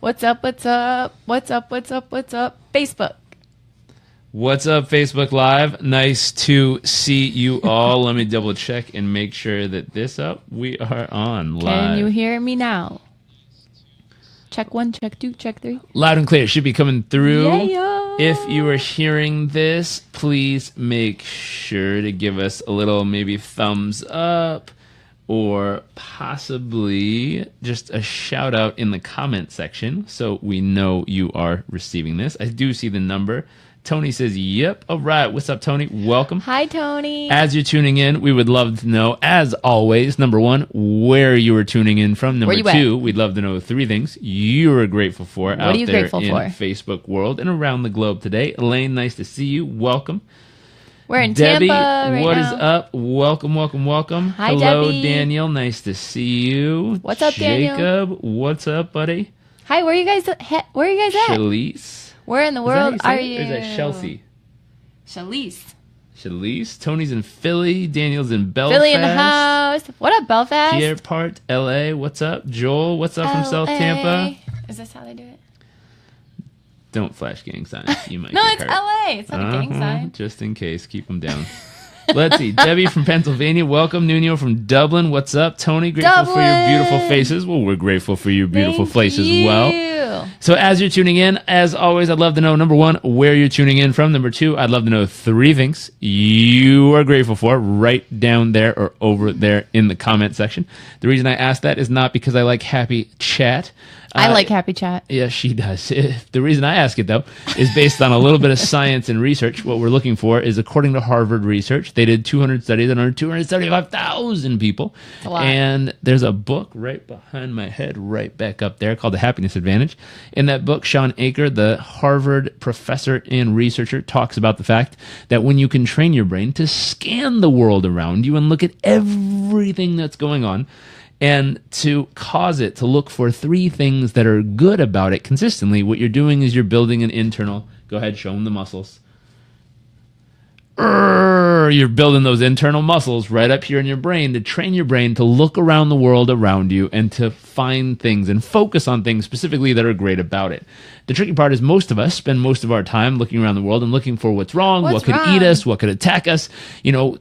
What's up? What's up? What's up? What's up? What's up? Facebook. What's up, Facebook Live? Nice to see you all. Let me double check and make sure that we are on live. Can you hear me now? Check 1, check 2, check 3. Loud and clear. It should be coming through. Yeah. If you are hearing this, please make sure to give us a little maybe thumbs up or possibly just a shout out in the comment section so we know you are receiving this. I do see the number. Tony says, yep. All right. What's up, Tony? Welcome. Hi, Tony. As you're tuning in, we would love to know, as always, number one, where you are tuning in from. Number two, we'd love to know 3 things you are grateful for out there in Facebook world and around the globe today. Elaine, nice to see you. Welcome. We're in Debbie, Tampa right what now. is up? Welcome, welcome, welcome. Hi, hello, Debbie. Daniel. Nice to see you. What's up, Daniel? Jacob, what's up, buddy? Hi, where are you guys at? Shalise. Where in the world are you? Or is that Chelsea? Shalise. Tony's in Philly. Daniel's in Belfast. Philly in the house. What up, Belfast? Pierpont, LA. What's up? Joel, what's up from South Tampa? Is this how they do it? Don't flash gang signs. You might No, get it's hurt. LA. It's not a gang sign. Just in case. Keep them down. Let's see. Debbie from Pennsylvania. Welcome. Nuno from Dublin. What's up? Tony, grateful for your beautiful faces. Well, we're grateful for your beautiful faces as well. So as you're tuning in, as always, I'd love to know, number one, where you're tuning in from. Number two, I'd love to know 3 things you are grateful for right down there or over there in the comment section. The reason I ask that is not because I like happy chat. I like happy chat. Yeah, she does. The reason I ask it, though, is based on a little bit of science and research. What we're looking for is, according to Harvard research, they did 200 studies on over 275,000 people. That's a lot. And there's a book right behind my head, right back up there, called The Happiness Advantage. In that book, Sean Aker, the Harvard professor and researcher, talks about the fact that when you can train your brain to scan the world around you and look at everything that's going on, and to cause it to look for 3 things that are good about it consistently, what you're doing is you're building an internal... Go ahead, show them the muscles. You're building those internal muscles right up here in your brain to train your brain to look around the world around you and to find things and focus on things specifically that are great about it. The tricky part is most of us spend most of our time looking around the world and looking for what's wrong, what could eat us, what could attack us,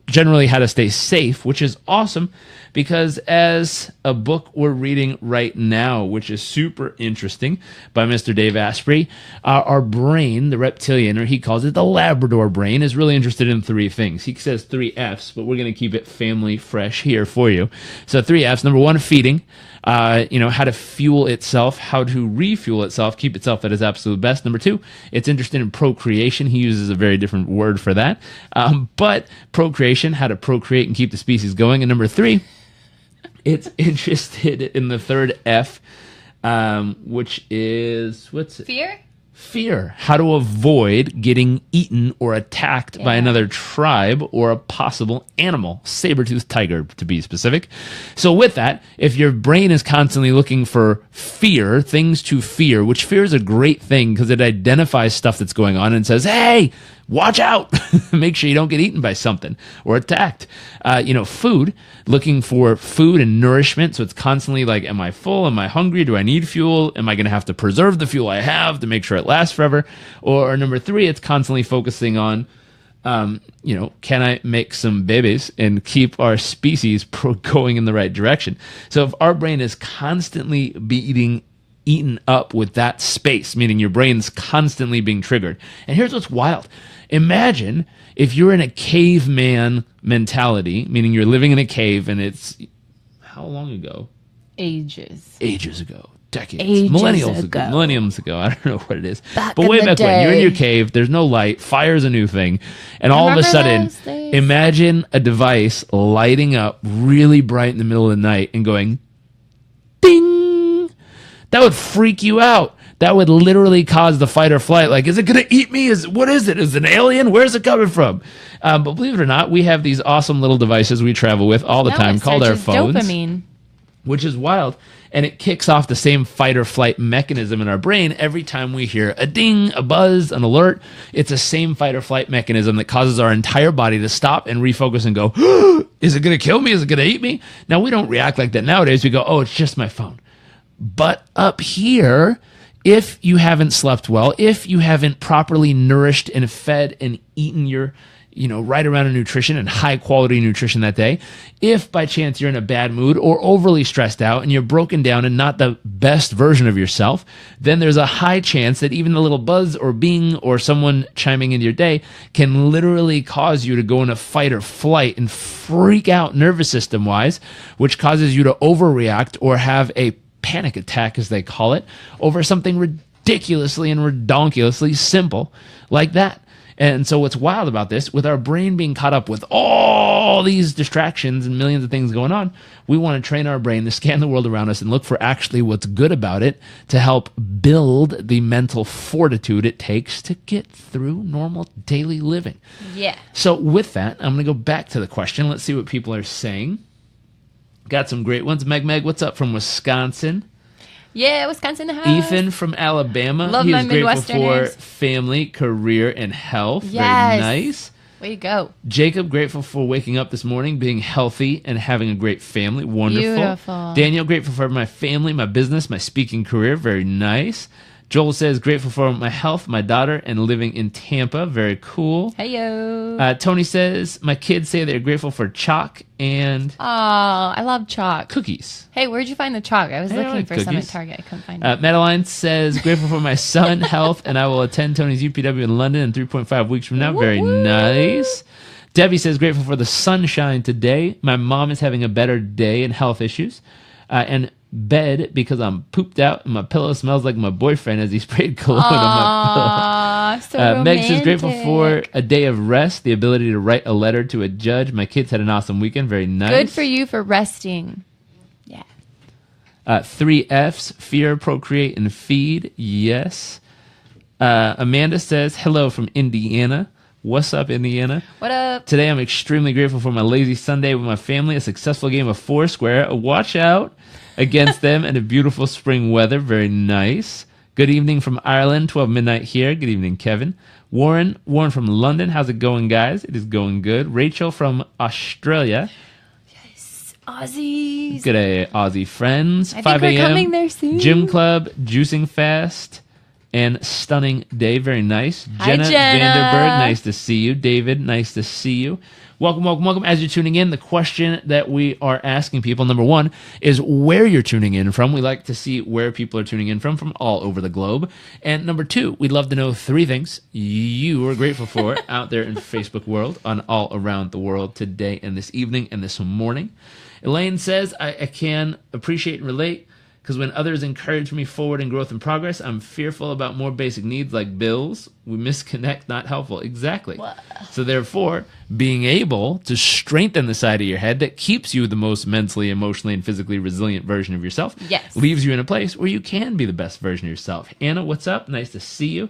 generally how to stay safe, which is awesome because as a book we're reading right now, which is super interesting, by Mr. Dave Asprey, our brain, the reptilian, or he calls it the Labrador brain, is really interested in 3 things. He says 3 F's, but we're going to keep it family fresh here for you. So 3 F's. Number 1, feeding. How to fuel itself, how to refuel itself, keep itself at its absolute best. Number 2, it's interested in procreation. He uses a very different word for that. But procreation, how to procreate and keep the species going. And number 3, it's interested in the 3rd F, which is, what's it? Fear. How to avoid getting eaten or attacked by another tribe or a possible animal. Saber-toothed tiger, to be specific. So with that, if your brain is constantly looking for fear, things to fear, which fear is a great thing because it identifies stuff that's going on and says, hey, watch out. Make sure you don't get eaten by something or attacked. Food, looking for food and nourishment. So it's constantly like, am I full? Am I hungry? Do I need fuel? Am I going to have to preserve the fuel I have to make sure it lasts forever? Or number 3, it's constantly focusing on, can I make some babies and keep our species going in the right direction? So if our brain is constantly being eaten up with that space, meaning your brain's constantly being triggered. And here's what's wild. Imagine if you're in a caveman mentality, meaning you're living in a cave and it's how long ago? Ages ago. Decades. Millenniums ago. I don't know what it is. But way back day. when you're in your cave, there's no light, fire's a new thing. And all of a sudden, imagine a device lighting up really bright in the middle of the night and going, ding! That would freak you out. That would literally cause the fight or flight. Like, is it going to eat me? What is it? Is it an alien? Where's it coming from? But believe it or not, we have these awesome little devices we travel with all the time called our phones. Dopamine. Which is wild. And it kicks off the same fight or flight mechanism in our brain every time we hear a ding, a buzz, an alert. It's the same fight or flight mechanism that causes our entire body to stop and refocus and go, is it going to kill me? Is it going to eat me? Now, we don't react like that nowadays. We go, oh, it's just my phone. But up here if you haven't slept well, if you haven't properly nourished and fed and eaten your right amount of nutrition and high quality nutrition that day, if by chance you're in a bad mood or overly stressed out and you're broken down and not the best version of yourself, then there's a high chance that even the little buzz or bing or someone chiming into your day can literally cause you to go into fight or flight and freak out nervous system wise, which causes you to overreact or have a panic attack, as they call it, over something ridiculously and redonkulously simple like that. And so what's wild about this, with our brain being caught up with all these distractions and millions of things going on, we want to train our brain to scan the world around us and look for actually what's good about it to help build the mental fortitude it takes to get through normal daily living. Yeah. So with that, I'm going to go back to the question. Let's see what people are saying. Got some great ones. Meg, what's up from Wisconsin? Yeah, Wisconsin in the house. Ethan from Alabama. Love he my is grateful for Midwesterners. family, career, and health. Yes. Very nice. Way to go. Jacob, grateful for waking up this morning, being healthy, and having a great family. Wonderful. Beautiful. Daniel, grateful for my family, my business, my speaking career. Very nice. Joel says, grateful for my health, my daughter, and living in Tampa. Very cool. Heyo. Tony says, my kids say they're grateful for chalk and Oh, I love chalk. cookies. Hey, where'd you find the chalk? I was Hey, I looking like for some at cookies. Target. I couldn't find it. Madeline says, grateful for my son, health, and I will attend Tony's UPW in London in 3.5 weeks from now. Very Woo-woo. nice. Debbie says, grateful for the sunshine today. My mom is having a better day and health issues. And bed because I'm pooped out and my pillow smells like my boyfriend as he sprayed cologne on my pillow. Aw, so Meg says, grateful romantic. for a day of rest, the ability to write a letter to a judge. My kids had an awesome weekend. Very nice. Good for you for resting. Yeah. 3 F's, fear, procreate, and feed. Yes. Amanda says, hello from Indiana. What's up, Indiana? What up? Today, I'm extremely grateful for my lazy Sunday with my family, a successful game of Foursquare, a watch out against them, and a beautiful spring weather. Very nice. Good evening from Ireland, 12 midnight here. Good evening, Kevin. Warren from London. How's it going, guys? It is going good. Rachel from Australia. Aussies. Good day, Aussie friends. I think 5 we're a.m. coming there soon. Gym club, juicing fast, and stunning day. Very nice. Hi, Jenna. Vanderberg, nice to see you. David, nice to see you. Welcome. As you're tuning in, the question that we are asking people, number one, is where you're tuning in from. We like to see where people are tuning in from all over the globe. And number two, we'd love to know 3 things you are grateful for out there in the Facebook world, on all around the world today and this evening and this morning. Elaine says, I can appreciate and relate because when others encourage me forward in growth and progress, I'm fearful about more basic needs like bills. We misconnect, not helpful. Exactly. What? So therefore, being able to strengthen the side of your head that keeps you the most mentally, emotionally, and physically resilient version of yourself Yes. leaves you in a place where you can be the best version of yourself. Anna, what's up? Nice to see you.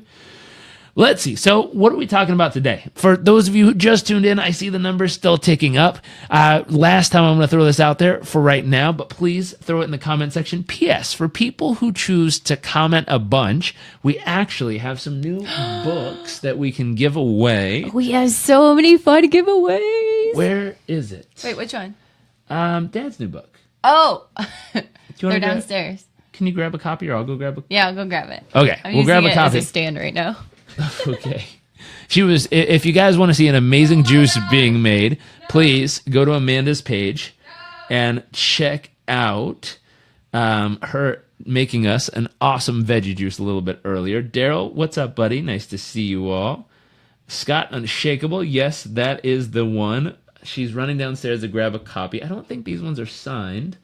Let's see. So what are we talking about today? For those of you who just tuned in, I see the numbers still ticking up. Last time, I'm going to throw this out there for right now, but please throw it in the comment section. P.S. For people who choose to comment a bunch, we actually have some new books that we can give away. We have so many fun giveaways. Where is it? Wait, which one? Dad's new book. Oh, Do you they're wanna downstairs. Can you grab a copy or I'll go grab a Yeah, I'll go grab it. Okay, I'm we'll grab using a it as copy. a stand right now. Okay. If you guys want to see an amazing juice being made, please go to Amanda's page and check out her making us an awesome veggie juice a little bit earlier. Daryl, what's up, buddy? Nice to see you all. Scott, Unshakable. Yes, that is the one. She's running downstairs to grab a copy. I don't think these ones are signed,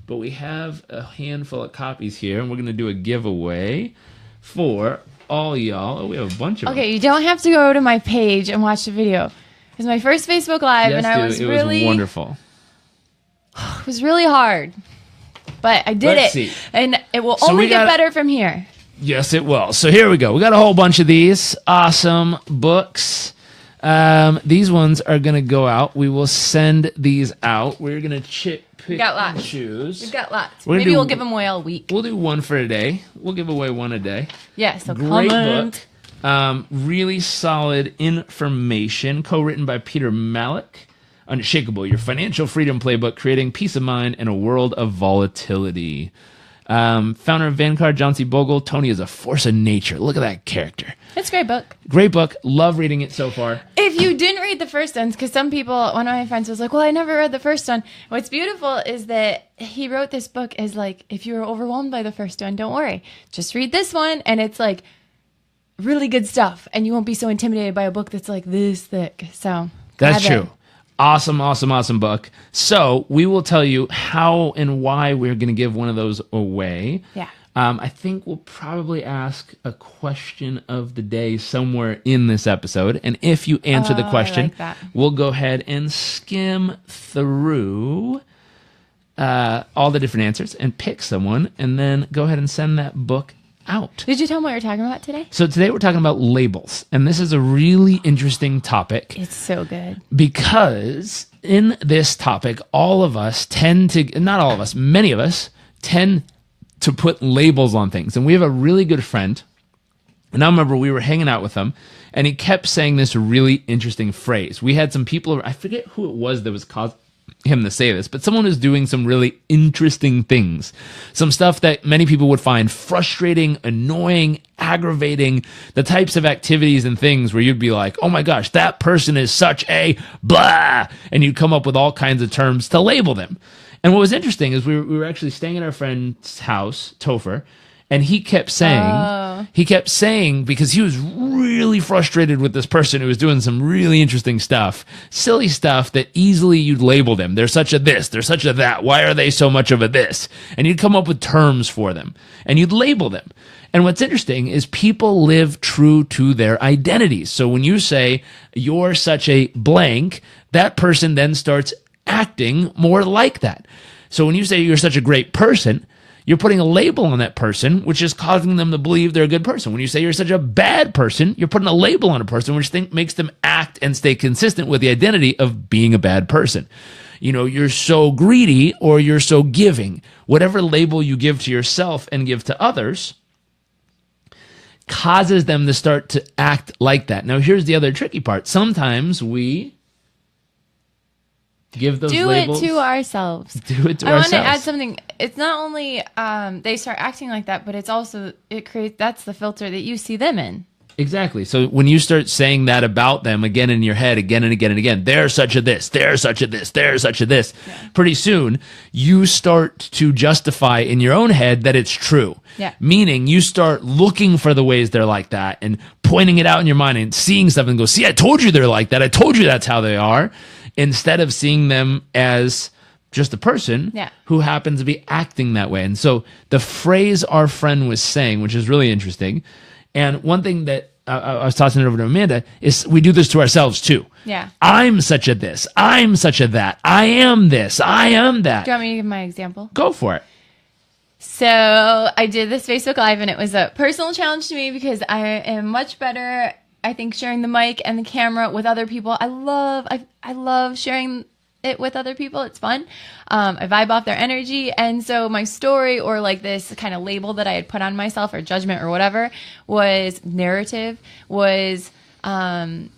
but we have a handful of copies here, and we're going to do a giveaway for all y'all. Oh, we have a bunch of them. Okay, you don't have to go to my page and watch the video. It was my first Facebook Live, Yes, and I dude, was it really was wonderful. It was really hard, but I did Let's it, see. and it will So only we get got- better from here. Yes, it will. So here we go. We got a whole bunch of these awesome books. These ones are going to go out. We will send these out. We're going to pick got and lots. choose. We've got lots. We're gonna Maybe do- we'll give them away all week. We'll do one for a day. We'll give away one a day. Yeah, so Great comment. book. Really solid information. Co-written by Peter Malik. Unshakable, your financial freedom playbook, creating peace of mind in a world of volatility. Founder of Vanguard, John C. Bogle. Tony is a force of nature. Look at that character. It's a great book. Great book. Love reading it so far. If you didn't read the first one, because some people, one of my friends was like, well, I never read the first one. What's beautiful is that he wrote this book as like, if you were overwhelmed by the first one, don't worry. Just read this one. And it's like really good stuff. And you won't be so intimidated by a book that's like this thick. So that's true. Awesome book. So we will tell you how and why we're going to give one of those away. Yeah. I think we'll probably ask a question of the day somewhere in this episode. And if you answer the question, we'll go ahead and skim through all the different answers and pick someone and then go ahead and send that book out. Did you tell them what you're talking about today? So today we're talking about labels. And this is a really interesting topic. It's so good. Because in this topic, all of us tend to, not all of us, many of us tend to put labels on things. And we have a really good friend, and I remember we were hanging out with him, and he kept saying this really interesting phrase. We had some people, I forget who it was that was causing him to say this, but someone was doing some really interesting things. Some stuff that many people would find frustrating, annoying, aggravating, the types of activities and things where you'd be like, oh my gosh, that person is such a blah, and you'd come up with all kinds of terms to label them. And what was interesting is we were actually staying at our friend's house, Topher, and he kept saying, because he was really frustrated with this person who was doing some really interesting stuff, silly stuff that easily you'd label them. They're such a this, they're such a that. Why are they so much of a this? And you'd come up with terms for them, and you'd label them. And what's interesting is people live true to their identities. So when you say, you're such a blank, that person then starts acting more like that. So when you say you're such a great person, you're putting a label on that person, which is causing them to believe they're a good person. When you say you're such a bad person, you're putting a label on a person, which makes them act and stay consistent with the identity of being a bad person. You know, you're so greedy or you're so giving. Whatever label you give to yourself and give to others causes them to start to act like that. Now, here's the other tricky part. Sometimes we give those labels. Do it to ourselves. Do it to ourselves. I want to add something. It's not only they start acting like that, but it's also, that's the filter that you see them in. Exactly. So when you start saying that about them again in your head, again and again and again, they're such a this, they're such a this, they're such a this, pretty soon you start to justify in your own head that it's true. Yeah. Meaning you start looking for the ways they're like that and pointing it out in your mind and seeing stuff and go, see, I told you they're like that. I told you that's how they are. Instead of seeing them as just a person who happens to be acting that way. And so the phrase our friend was saying, which is really interesting, and one thing that I was tossing it over to Amanda, is we do this to ourselves too. Yeah. I'm such a this. I'm such a that. I am this. I am that. Do you want me to give my example? Go for it. So I did this Facebook Live, and it was a personal challenge to me because I am much better, I think, sharing the mic and the camera with other people. I love sharing it with other people. It's fun. I vibe off their energy. And so my story, or like this kind of label that I had put on myself, or judgment or whatever, was narrative, was I'm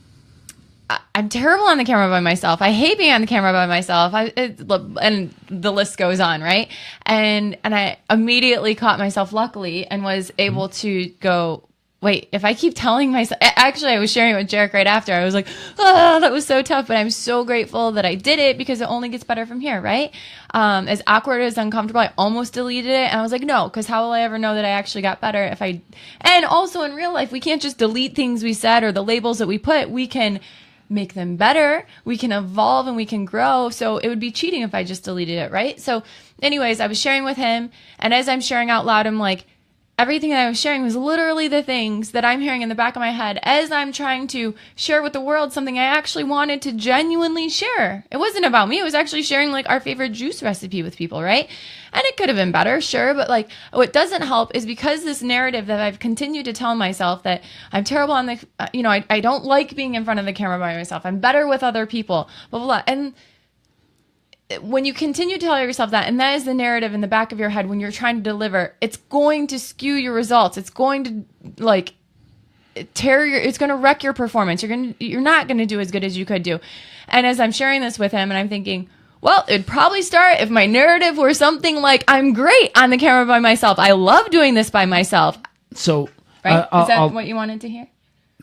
terrible on the camera by myself. I hate being on the camera by myself. And the list goes on, right? And I immediately caught myself, luckily, and was able to go, wait, if I keep telling myself, actually, I was sharing it with Jairek right after. I was like, oh, that was so tough, but I'm so grateful that I did it because it only gets better from here, right? As awkward, as uncomfortable, I almost deleted it. And I was like, no, because how will I ever know that I actually got better if I, and also in real life, we can't just delete things we said or the labels that we put. We can make them better. We can evolve and we can grow. So it would be cheating if I just deleted it, right? So anyways, I was sharing with him. And as I'm sharing out loud, I'm like, everything that I was sharing was literally the things that I'm hearing in the back of my head as I'm trying to share with the world something I actually wanted to genuinely share. It wasn't about me. It was actually sharing like our favorite juice recipe with people, right? And it could have been better, sure. But like what doesn't help is because this narrative that I've continued to tell myself that I'm terrible on the, I don't like being in front of the camera by myself. I'm better with other people, blah, blah, blah. And when you continue to tell yourself that, and that is the narrative in the back of your head when you're trying to deliver, it's going to skew your results. It's going to it's going to wreck your performance. You're not going to do as good as you could do. And as I'm sharing this with him, and I'm thinking, Well, it'd probably start if my narrative were something like, I'm great on the camera by myself. I love doing this by myself. So, right? Is that what you wanted to hear?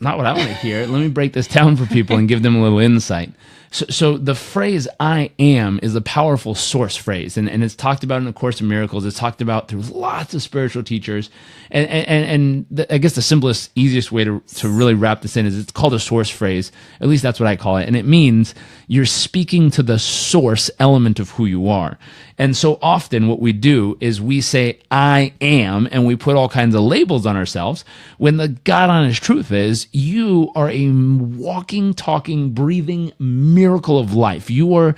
Not what I want to hear. Let me break this down for people and give them a little insight. So the phrase "I am" is a powerful source phrase, and it's talked about in the Course in Miracles. It's talked about through lots of spiritual teachers, and I guess the simplest, easiest way to really wrap this in is it's called a source phrase. At least that's what I call it, and it means you're speaking to the source element of who you are. And so often what we do is we say, I am, and we put all kinds of labels on ourselves, when the God honest truth is, you are a walking, talking, breathing miracle of life. You are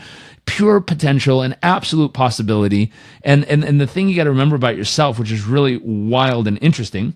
pure potential and absolute possibility. And the thing you got to remember about yourself, which is really wild and interesting,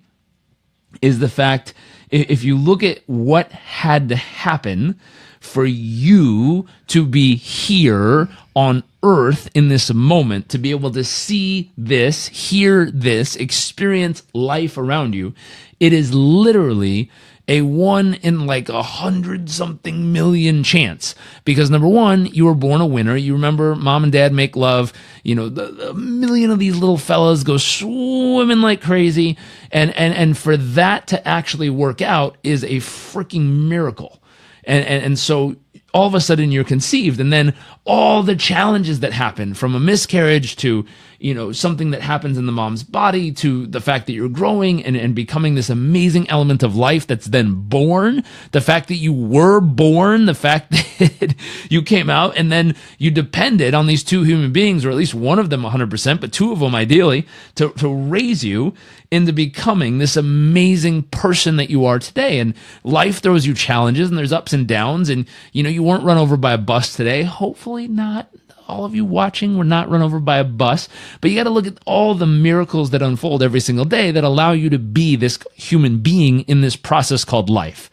is the fact, if you look at what had to happen for you to be here on earth in this moment, to be able to see this, hear this, experience life around you, it is literally a 1 in like 100 something million chance. Because number one, you were born a winner. You remember Mom and Dad make love. You know, the million of these little fellas go swimming like crazy. And for that to actually work out is a freaking miracle. And so all of a sudden you're conceived, and then all the challenges that happen, from a miscarriage to, you know, something that happens in the mom's body, to the fact that you're growing and becoming this amazing element of life that's then born, the fact that you were born, the fact that you came out, and then you depended on these two human beings, or at least one of them 100%, but two of them ideally, to raise you into becoming this amazing person that you are today. And life throws you challenges, and there's ups and downs, and you know, you weren't run over by a bus today. Hopefully not. All of you watching were not run over by a bus, but you got to look at all the miracles that unfold every single day that allow you to be this human being in this process called life.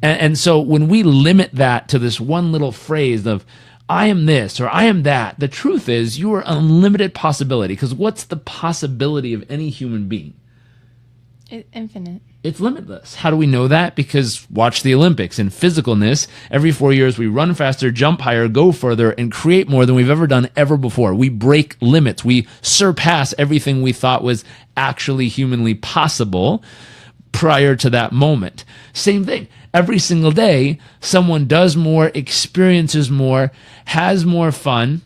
And so when we limit that to this one little phrase of, I am this or I am that, the truth is you are unlimited possibility. Because what's the possibility of any human being? Infinite. It's limitless. How do we know that? Because watch the Olympics. In physicalness, every 4 years we run faster, jump higher, go further, and create more than we've ever done ever before. We break limits. We surpass everything we thought was actually humanly possible prior to that moment. Same thing. Every single day, someone does more, experiences more, has more fun,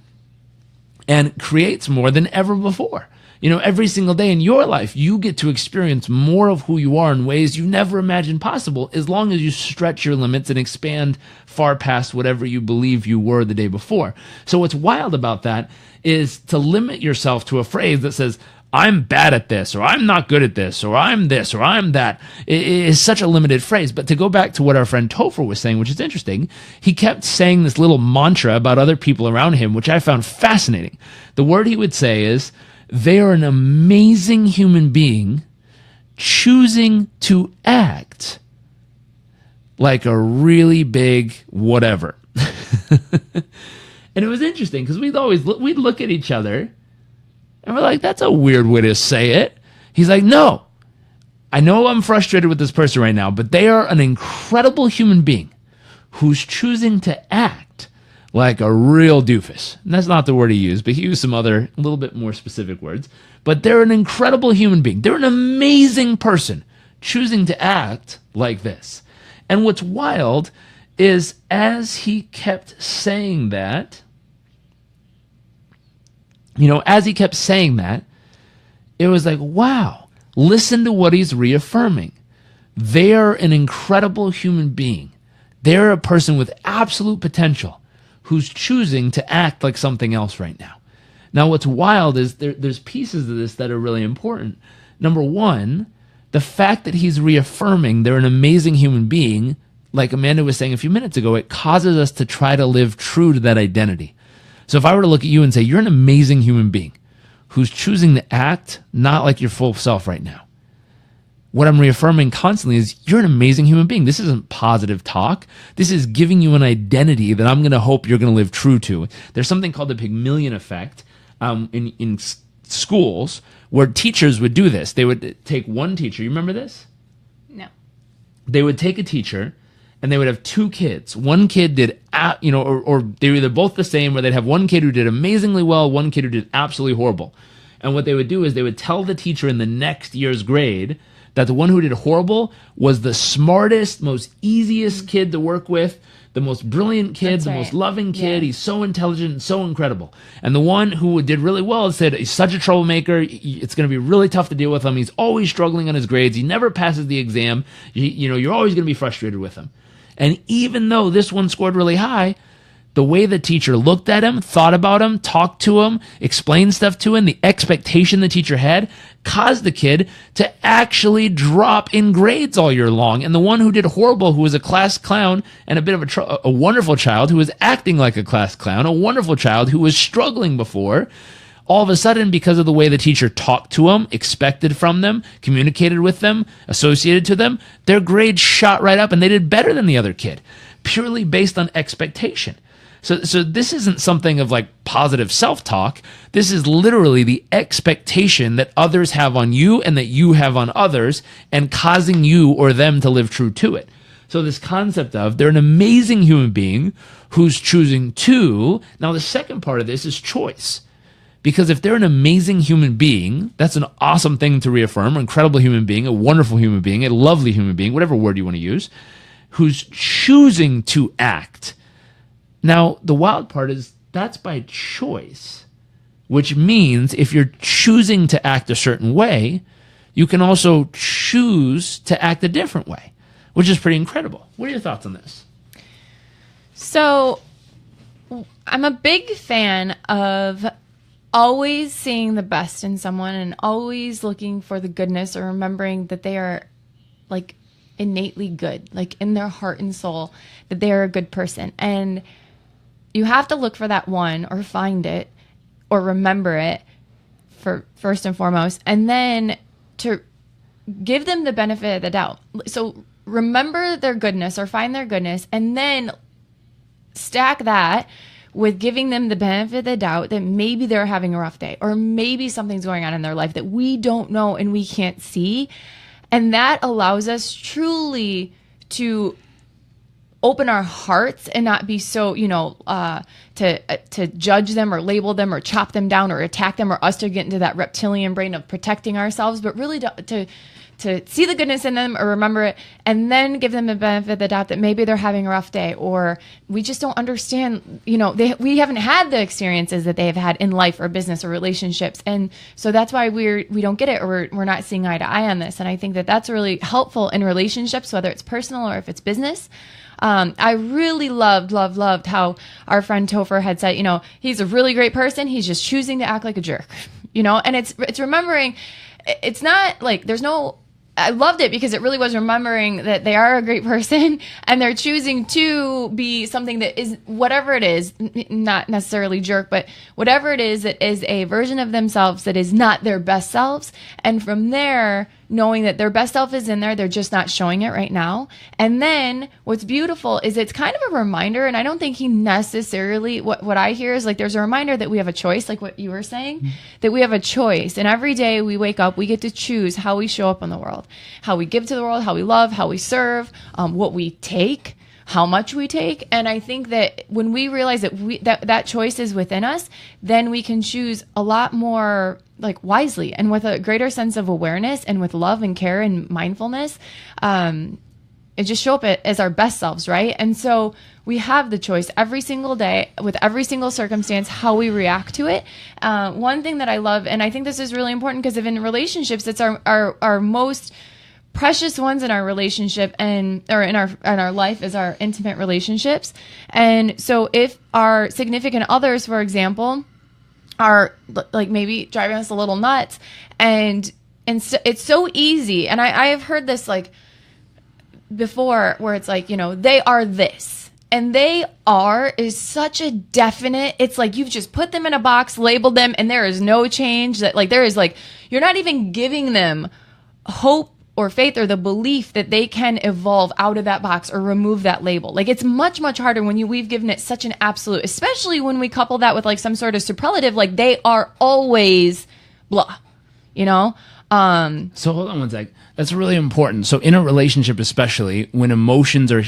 and creates more than ever before. You know, every single day in your life, you get to experience more of who you are in ways you never imagined possible, as long as you stretch your limits and expand far past whatever you believe you were the day before. So what's wild about that is to limit yourself to a phrase that says, I'm bad at this, or I'm not good at this, or I'm this, or I'm that. It is such a limited phrase. But to go back to what our friend Topher was saying, which is interesting, he kept saying this little mantra about other people around him, which I found fascinating. The word he would say is, they are an amazing human being choosing to act like a really big whatever. And it was interesting because we'd look at each other and we're like, that's a weird way to say it. He's like, no, I know I'm frustrated with this person right now, but they are an incredible human being who's choosing to act like a real doofus. And that's not the word he used, but he used some other, a little bit more specific words. But they're an incredible human being. They're an amazing person choosing to act like this. And what's wild is as he kept saying that, it was like, wow, listen to what he's reaffirming. They're an incredible human being. They're a person with absolute potential who's choosing to act like something else right now. Now, what's wild is there's pieces of this that are really important. Number one, the fact that he's reaffirming they're an amazing human being, like Amanda was saying a few minutes ago, it causes us to try to live true to that identity. So if I were to look at you and say, you're an amazing human being who's choosing to act not like your full self right now, what I'm reaffirming constantly is you're an amazing human being. This isn't positive talk. This is giving you an identity that I'm going to hope you're going to live true to. There's something called the Pygmalion effect in schools where teachers would do this. They would take one teacher. You remember this? No. They would take a teacher and they would have two kids. One kid did, or they were either both the same, where they'd have one kid who did amazingly well, one kid who did absolutely horrible. And what they would do is they would tell the teacher in the next year's grade that the one who did horrible was the smartest, most easiest kid to work with, the most brilliant kid, the most loving kid. He's so intelligent and so incredible. And the one who did really well said, he's such a troublemaker. It's going to be really tough to deal with him. He's always struggling on his grades. He never passes the exam. You're always going to be frustrated with him. And even though this one scored really high, the way the teacher looked at him, thought about him, talked to him, explained stuff to him, the expectation the teacher had caused the kid to actually drop in grades all year long. And the one who did horrible, who was a class clown and a bit of a wonderful child who was acting like a class clown, a wonderful child who was struggling before, all of a sudden, because of the way the teacher talked to them, expected from them, communicated with them, associated to them, their grades shot right up and they did better than the other kid, purely based on expectation. So this isn't something of like positive self-talk. This is literally the expectation that others have on you and that you have on others, and causing you or them to live true to it. So this concept of they're an amazing human being who's choosing to. Now the second part of this is choice. Because if they're an amazing human being, that's an awesome thing to reaffirm, an incredible human being, a wonderful human being, a lovely human being, whatever word you want to use, who's choosing to act. Now, the wild part is that's by choice, which means if you're choosing to act a certain way, you can also choose to act a different way, which is pretty incredible. What are your thoughts on this? So, I'm a big fan of always seeing the best in someone and always looking for the goodness, or remembering that they are like innately good, like in their heart and soul, that they are a good person. And you have to look for that one, or find it, or remember it for first and foremost, and then to give them the benefit of the doubt. So remember their goodness, or find their goodness, and then stack that with giving them the benefit of the doubt that maybe they're having a rough day, or maybe something's going on in their life that we don't know and we can't see. And that allows us truly to open our hearts and not be so, to judge them or label them or chop them down or attack them, or us to get into that reptilian brain of protecting ourselves, but really to see the goodness in them, or remember it, and then give them the benefit of the doubt that maybe they're having a rough day, or we just don't understand, we haven't had the experiences that they have had in life or business or relationships. And so that's why we don't get it, or we're not seeing eye to eye on this. And I think that that's really helpful in relationships, whether it's personal or if it's business. I really loved how our friend Topher had said, he's a really great person. He's just choosing to act like a jerk, and it's remembering, it's not like I loved it because it really was remembering that they are a great person and they're choosing to be something that is whatever it is, not necessarily jerk, but whatever it is that is a version of themselves that is not their best selves. And from there, knowing that their best self is in there, they're just not showing it right now. And then what's beautiful is it's kind of a reminder, and I don't think he necessarily, what I hear is like there's a reminder that we have a choice, like what you were saying, that we have a choice. And every day we wake up, we get to choose how we show up in the world, how we give to the world, how we love, how we serve, what we take, how much we take. And I think that when we realize that that choice is within us, then we can choose a lot more like wisely and with a greater sense of awareness and with love and care and mindfulness. It just show up as our best selves, right? And so we have the choice every single day with every single circumstance, how we react to it. One thing that I love, and I think this is really important because in relationships, it's our most precious ones in our relationship or in our life is our intimate relationships. And so if our significant others, for example, are like maybe driving us a little nuts, and so it's so easy. And I have heard this like before where it's like, they are this, and they are is such a definite, it's like you've just put them in a box, labeled them, and there is no change. That like there is like, you're not even giving them hope or faith or the belief that they can evolve out of that box or remove that label. Like it's much, much harder when we've given it such an absolute, especially when we couple that with like some sort of superlative, like they are always blah, So hold on one sec. That's really important. So in a relationship, especially when emotions are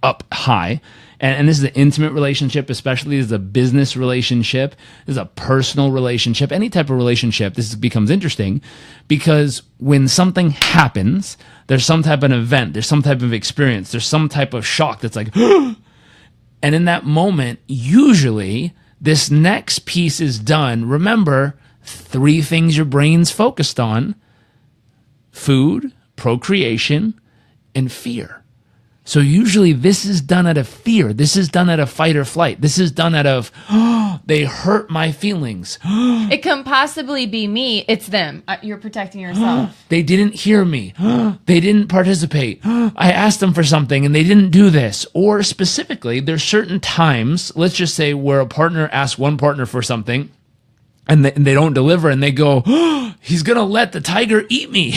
up high. And this is an intimate relationship, especially this is a business relationship, this is a personal relationship, any type of relationship. This becomes interesting because when something happens, there's some type of event, there's some type of experience, there's some type of shock that's like, and in that moment, usually this next piece is done. Remember, 3 things your brain's focused on: food, procreation, and fear. So usually this is done out of fear. This is done out of fight or flight. This is done out of, they hurt my feelings. It can possibly be me. It's them. You're protecting yourself. They didn't hear me. They didn't participate. I asked them for something and they didn't do this. Or specifically, there's certain times, let's just say where a partner asks one partner for something and they don't deliver and they go, he's going to let the tiger eat me.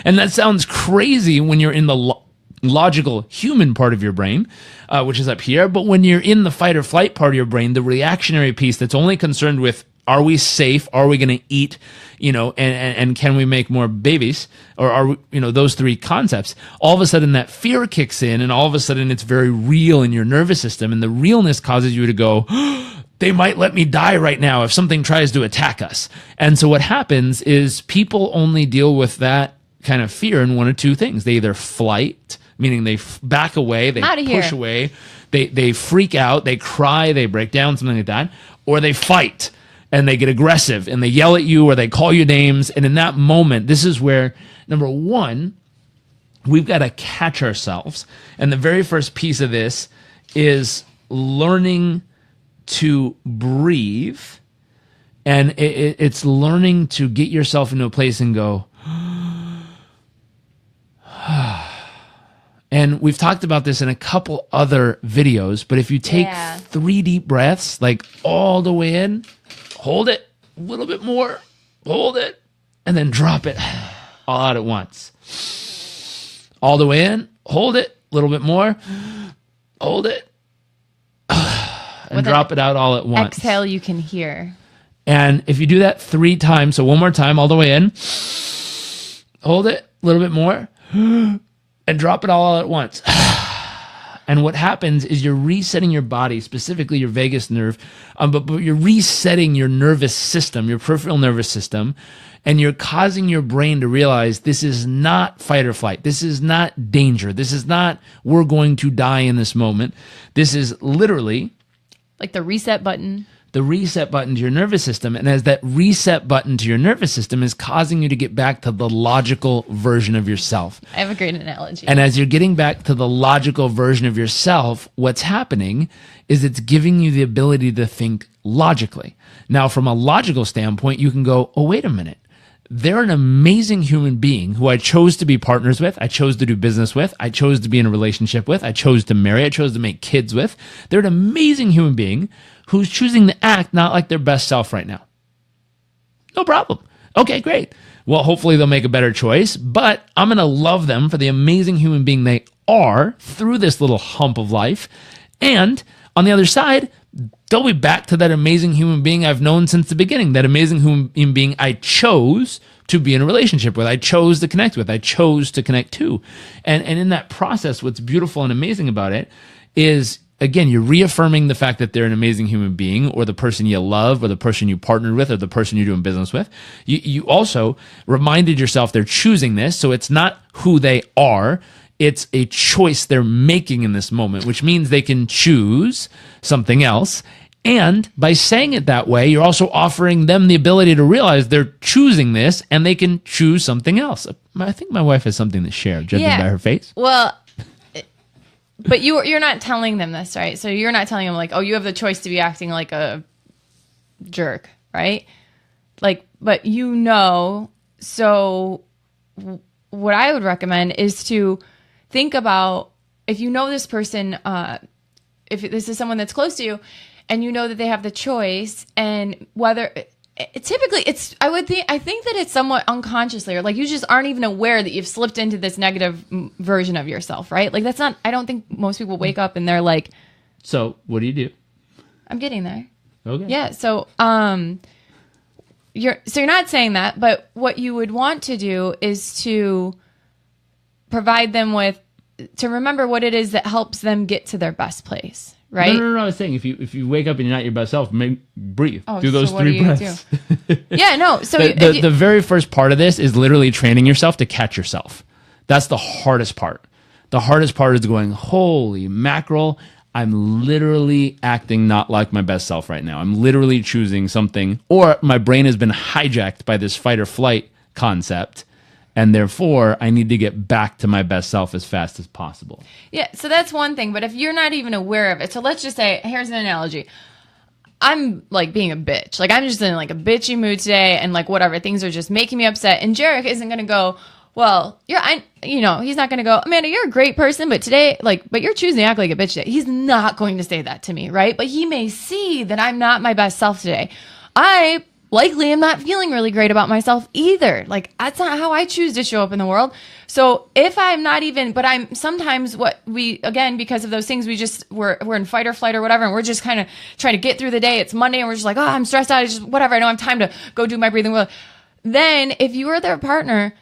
And that sounds crazy when you're in the logical human part of your brain, which is up here. But when you're in the fight or flight part of your brain, the reactionary piece that's only concerned with, are we safe? Are we going to eat? And can we make more babies? Or are we, those 3 concepts, all of a sudden that fear kicks in and all of a sudden it's very real in your nervous system. And the realness causes you to go, they might let me die right now if something tries to attack us. And so what happens is people only deal with that kind of fear in 1 or 2 things. They either flight, meaning they back away, they push away, they freak out, they cry, they break down, something like that, or they fight and they get aggressive and they yell at you or they call you names. And in that moment, this is where, number 1, we've got to catch ourselves. And the very first piece of this is learning to breathe. And it's learning to get yourself into a place and go, and we've talked about this in a couple other videos, but if you take 3 deep breaths, like all the way in, hold it, a little bit more, hold it, and then drop it all out at once. All the way in, hold it, a little bit more, hold it, and with drop it out all at once. Exhale, you can hear. And if you do that 3 times, so one more time, all the way in, hold it, a little bit more, and drop it all at once. And what happens is you're resetting your body, specifically your vagus nerve, but you're resetting your nervous system, your peripheral nervous system, and you're causing your brain to realize this is not fight or flight. This is not danger. This is not we're going to die in this moment. This is literally like the reset button. The reset button to your nervous system. And as that reset button to your nervous system is causing you to get back to the logical version of yourself. I have a great analogy. And as you're getting back to the logical version of yourself, what's happening is it's giving you the ability to think logically. Now, from a logical standpoint, you can go, oh, wait a minute. They're an amazing human being who I chose to be partners with. I chose to do business with. I chose to be in a relationship with. I chose to marry. I chose to make kids with. They're an amazing human being who's choosing to act not like their best self right now. No problem. Okay, great. Well, hopefully they'll make a better choice, but I'm going to love them for the amazing human being they are through this little hump of life. And on the other side, they'll be back to that amazing human being I've known since the beginning, that amazing human being I chose to be in a relationship with, I chose to connect with, I chose to connect to. And in that process, what's beautiful and amazing about it is, again, you're reaffirming the fact that they're an amazing human being, or the person you love, or the person you partnered with, or the person you're doing business with. You also reminded yourself they're choosing this, so it's not who they are. It's a choice they're making in this moment, which means they can choose something else. And by saying it that way, you're also offering them the ability to realize they're choosing this and they can choose something else. I think my wife has something to share, judging by her face. Well, but you're not telling them this, right? So you're not telling them like, oh, you have the choice to be acting like a jerk, right? Like, but so what I would recommend is to think about, if you know this person, if this is someone that's close to you, and you know that they have the choice, and whether typically I think that it's somewhat unconsciously, or like you just aren't even aware that you've slipped into this negative version of yourself, right? Like that's not. I don't think most people wake up and they're like, so what do you do? I'm getting there. Okay. Yeah. So you're not saying that, but what you would want to do is to provide them with to remember what it is that helps them get to their best place, right? No. I was saying if you wake up and you're not your best self, breathe. Do those so what 3 do you breaths. Yeah, no. So the very first part of this is literally training yourself to catch yourself. That's the hardest part. The hardest part is going, holy mackerel, I'm literally acting not like my best self right now. I'm literally choosing something, or my brain has been hijacked by this fight or flight concept, and therefore I need to get back to my best self as fast as possible. Yeah, so that's one thing. But if you're not even aware of it, so let's just say, here's an analogy. I'm like being a bitch. Like I'm just in like a bitchy mood today, and like whatever, things are just making me upset. And Jairek isn't going to go, well, he's not going to go, Amanda, you're a great person, but today, but you're choosing to act like a bitch today. He's not going to say that to me, right? But he may see that I'm not my best self today. I likely am not feeling really great about myself either. Like that's not how I choose to show up in the world. So if I'm not even, but I'm sometimes because of those things, we're in fight or flight or whatever, and we're just kind of trying to get through the day. It's Monday and we're just like, oh, I'm stressed out. It's just whatever. I don't have time to go do my breathing. Then if you are their partner,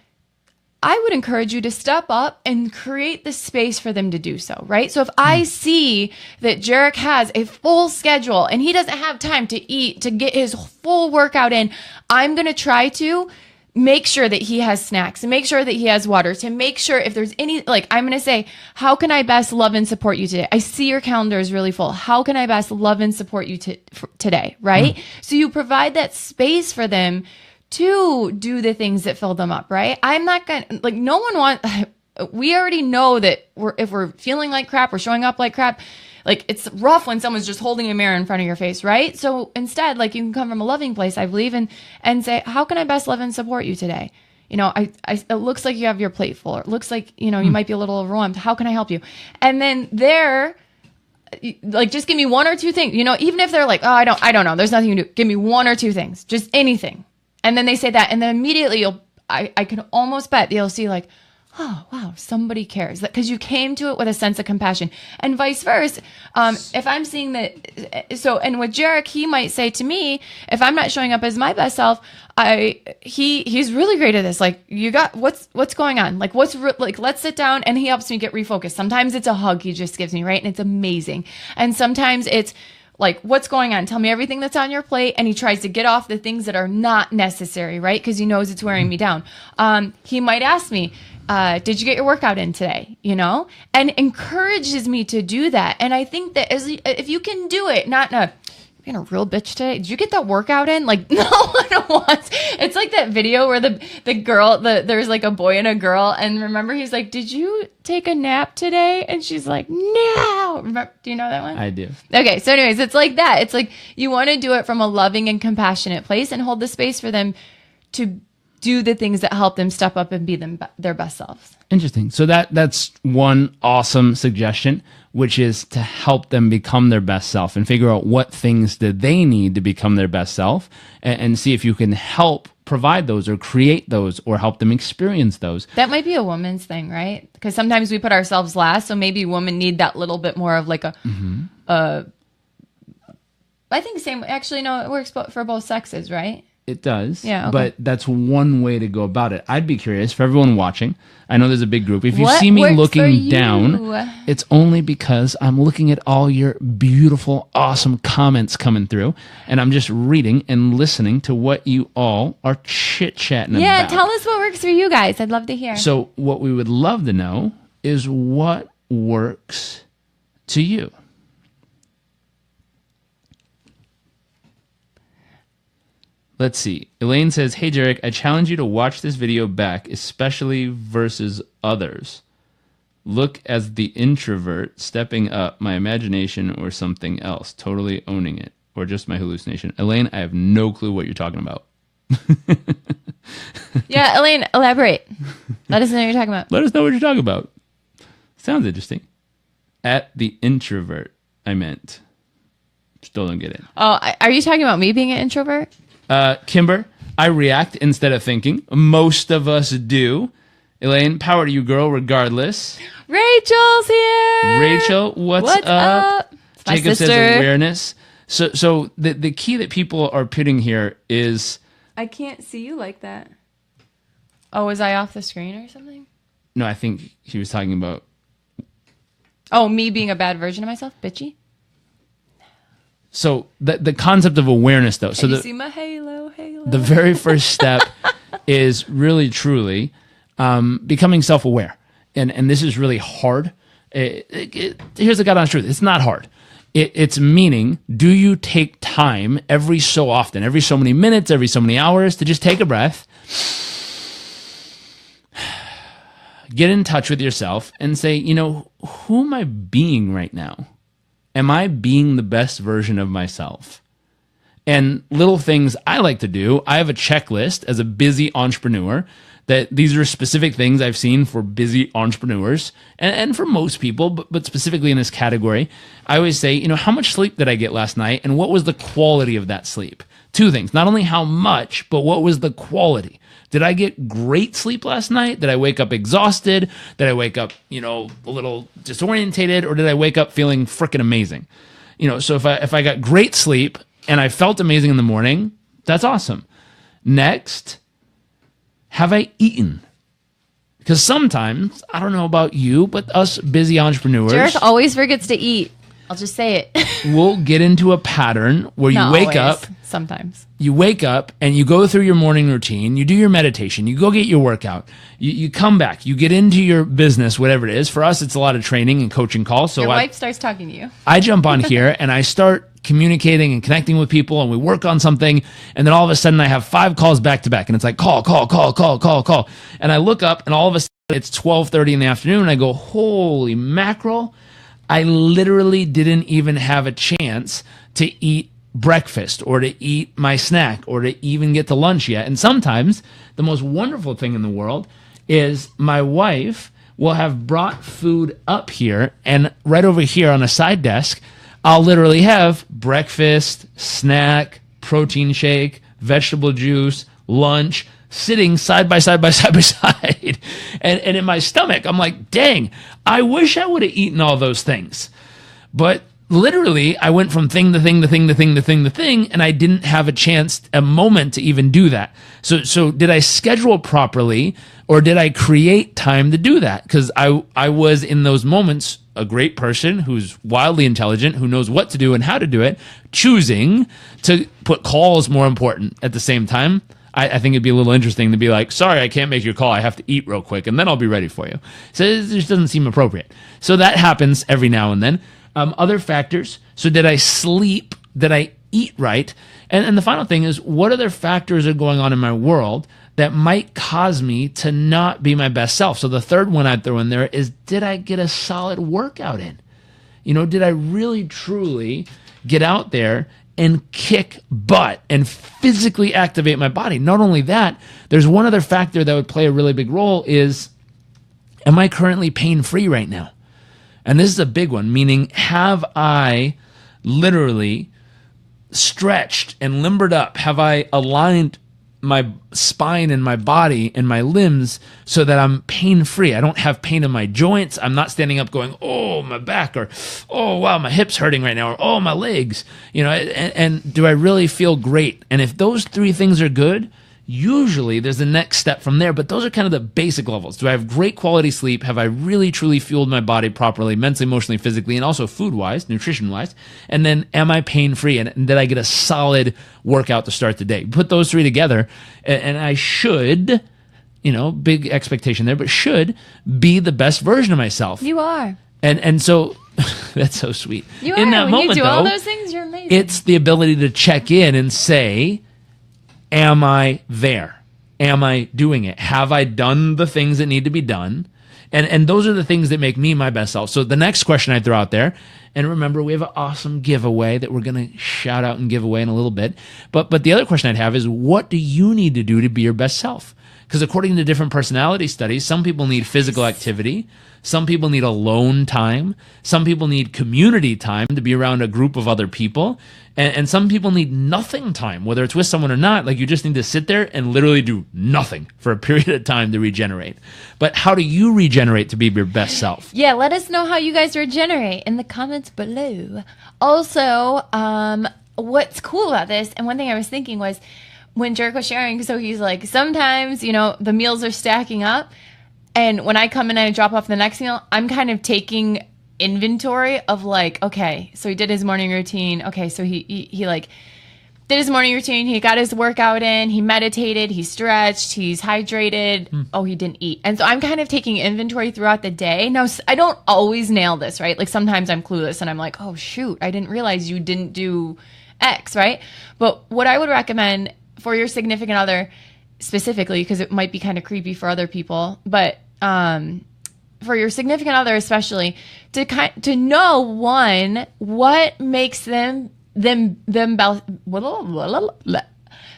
I would encourage you to step up and create the space for them to do so, right? So if I see that Jairek has a full schedule and he doesn't have time to eat, to get his full workout in, I'm going to try to make sure that he has snacks, and make sure that he has water, to make sure if there's any, I'm going to say, how can I best love and support you today? I see your calendar is really full. How can I best love and support you today, right? So you provide that space for them to do the things that fill them up, right? I'm not going to, no one wants, we already know that if we're feeling like crap, we're showing up like crap, it's rough when someone's just holding a mirror in front of your face, right? So instead, you can come from a loving place, I believe, and say, how can I best love and support you today? It looks like you have your plate full. It looks like, you might be a little overwhelmed. How can I help you? And then just give me 1 or 2 things, even if they're like, oh, I don't know. There's nothing to do. Give me 1 or 2 things, just anything. And then they say that, and then immediately I can almost bet you'll see oh, wow, somebody cares. Because you came to it with a sense of compassion. And vice versa, if I'm seeing that, and with Jairek, he might say to me, if I'm not showing up as my best self, he's really great at this. You got, what's going on? Let's sit down, and he helps me get refocused. Sometimes it's a hug he just gives me, right? And it's amazing. And sometimes it's, what's going on? Tell me everything that's on your plate. And he tries to get off the things that are not necessary, right? Because he knows it's wearing me down. He might ask me, did you get your workout in today? And encourages me to do that. And I think that if you can do it, not being a real bitch today, did you get that workout in? No one wants. It's like that video where the girl, there's a boy and a girl, and remember he's like, did you take a nap today? And she's like, no. Remember, do you know that one? I do. Okay, so anyways, it's like that. It's you want to do it from a loving and compassionate place, and hold the space for them to do the things that help them step up and be their best selves. Interesting. So that's one awesome suggestion, which is to help them become their best self and figure out what things do they need to become their best self, and see if you can help provide those or create those or help them experience those. That might be a woman's thing, right? Because sometimes we put ourselves last, so maybe women need that little bit more of I think same, actually, no, it works for both sexes, right? It does, yeah, okay. But that's one way to go about it. I'd be curious, for everyone watching, I know there's a big group. If you see me looking down, it's only because I'm looking at all your beautiful, awesome comments coming through, and I'm just reading and listening to what you all are chit-chatting about. Yeah, tell us what works for you guys. I'd love to hear. So what we would love to know is what works to you. Let's see. Elaine says, hey, Jairek, I challenge you to watch this video back, especially versus others. Look as the introvert stepping up, my imagination or something else, totally owning it, or just my hallucination. Elaine, I have no clue what you're talking about. Yeah, Elaine, elaborate. Let us know what you're talking about. Let us know what you're talking about. Sounds interesting. At the introvert, I meant. Still don't get it. Oh, are you talking about me being an introvert? Kimber, I react instead of thinking. Most of us do. Elaine, power to you, girl, regardless. Rachel's here. Rachel, what's up? Jacob says awareness. So the key that people are putting here is... I can't see you like that. Oh, was I off the screen or something? No, I think he was talking about Oh, me being a bad version of myself? Bitchy? So the concept of awareness, though. So you see my halo. The very first step is really, truly becoming self-aware. And this is really hard. Here's the God honest truth. It's not hard. It's meaning, do you take time every so often, every so many minutes, every so many hours to just take a breath, get in touch with yourself and say, who am I being right now? Am I being the best version of myself? And little things I like to do, I have a checklist as a busy entrepreneur that these are specific things I've seen for busy entrepreneurs and for most people, but specifically in this category. I always say, how much sleep did I get last night and what was the quality of that sleep? Two things, not only how much, but what was the quality? Did I get great sleep last night? Did I wake up exhausted? Did I wake up, a little disorientated? Or did I wake up feeling freaking amazing? So if I got great sleep and I felt amazing in the morning, that's awesome. Next, have I eaten? Because sometimes, I don't know about you, but us busy entrepreneurs, Jairek always forgets to eat. I'll just say it. We'll get into a pattern where you wake up. Sometimes. You wake up and you go through your morning routine. You do your meditation. You go get your workout. You come back. You get into your business, whatever it is. For us, it's a lot of training and coaching calls. So your wife starts talking to you. I jump on here and I start communicating and connecting with people, and we work on something, and then all of a sudden I have 5 calls back to back, and it's like call. And I look up and all of a sudden it's 12:30 in the afternoon and I go, holy mackerel, I literally didn't even have a chance to eat breakfast or to eat my snack or to even get to lunch yet. And sometimes the most wonderful thing in the world is my wife will have brought food up here, and right over here on a side desk, I'll literally have breakfast, snack, protein shake, vegetable juice, lunch, sitting side by side. And in my stomach, I'm like, dang, I wish I would have eaten all those things. But literally, I went from thing to thing to thing to thing to thing to thing, and I didn't have a moment to even do that. So did I schedule properly, or did I create time to do that? Because I was in those moments a great person who's wildly intelligent, who knows what to do and how to do it, choosing to put calls more important at the same time. I think it'd be a little interesting to be like, sorry, I can't make your call. I have to eat real quick, and then I'll be ready for you. So it just doesn't seem appropriate. So that happens every now and then. Other factors. So did I sleep? Did I eat right? And the final thing is, what other factors are going on in my world that might cause me to not be my best self? So the third one I'd throw in there is, did I get a solid workout in? Did I really, truly get out there and kick butt and physically activate my body? Not only that, there's one other factor that would play a really big role is, am I currently pain-free right now? And this is a big one, meaning have I literally stretched and limbered up? Have I aligned my spine and my body and my limbs so that I'm pain-free? I don't have pain in my joints. I'm not standing up going, oh, my back, or, oh, wow, my hip's hurting right now, or, oh, my legs. And do I really feel great? And if those 3 things are good, usually there's the next step from there, but those are kind of the basic levels. Do I have great quality sleep? Have I really, truly fueled my body properly, mentally, emotionally, physically, and also food-wise, nutrition-wise? And then am I pain-free? And did I get a solid workout to start the day? Put those 3 together, and I should, big expectation there, but should be the best version of myself. You are. And so that's so sweet. You are. In that moment, you do all those things, you're amazing. It's the ability to check in and say, am I there? Am I doing it? Have I done the things that need to be done? And those are the things that make me my best self. So the next question I throw out there, and remember, we have an awesome giveaway that we're going to shout out and give away in a little bit. But the other question I'd have is, what do you need to do to be your best self? Because according to different personality studies, some people need physical activity. Some people need alone time. Some people need community time to be around a group of other people. And some people need nothing time, whether it's with someone or not. Like, you just need to sit there and literally do nothing for a period of time to regenerate. But how do you regenerate to be your best self? Yeah, let us know how you guys regenerate in the comments below. Also, what's cool about this, and one thing I was thinking was, when Jairek was sharing, so he's like, sometimes, the meals are stacking up. And when I come in and I drop off the next meal, I'm kind of taking inventory of like, okay, so he did his morning routine. Okay, so he like did his morning routine. He got his workout in. He meditated. He stretched. He's hydrated. Oh, he didn't eat. And so I'm kind of taking inventory throughout the day. Now, I don't always nail this, right? Like sometimes I'm clueless and I'm like, oh, shoot, I didn't realize you didn't do X, right? But what I would recommend for your significant other specifically, because it might be kind of creepy for other people, but for your significant other especially, to know, one, what makes them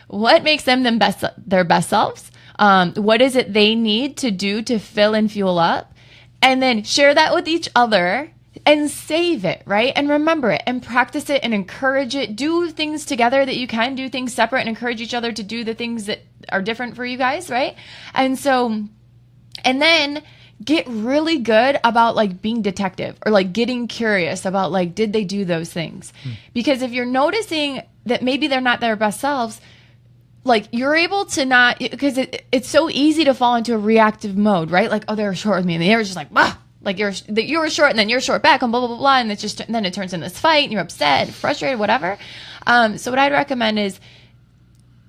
what makes them their best selves? What is it they need to do to fill and fuel up? And then share that with each other and save it, right? And remember it and practice it and encourage it. Do things together that you can, do things separate and encourage each other to do the things that are different for you guys, right? And so, and then get really good about like being detective or like getting curious about like, did they do those things? Because if you're noticing that maybe they're not their best selves, like you're able to not, because it's so easy to fall into a reactive mode, right? Like, oh, they were short with me and they were just like, bah, like you were short and then you're short back and blah, blah, blah, blah. And it's just, and then it turns into this fight and you're upset, frustrated, whatever. So what I'd recommend is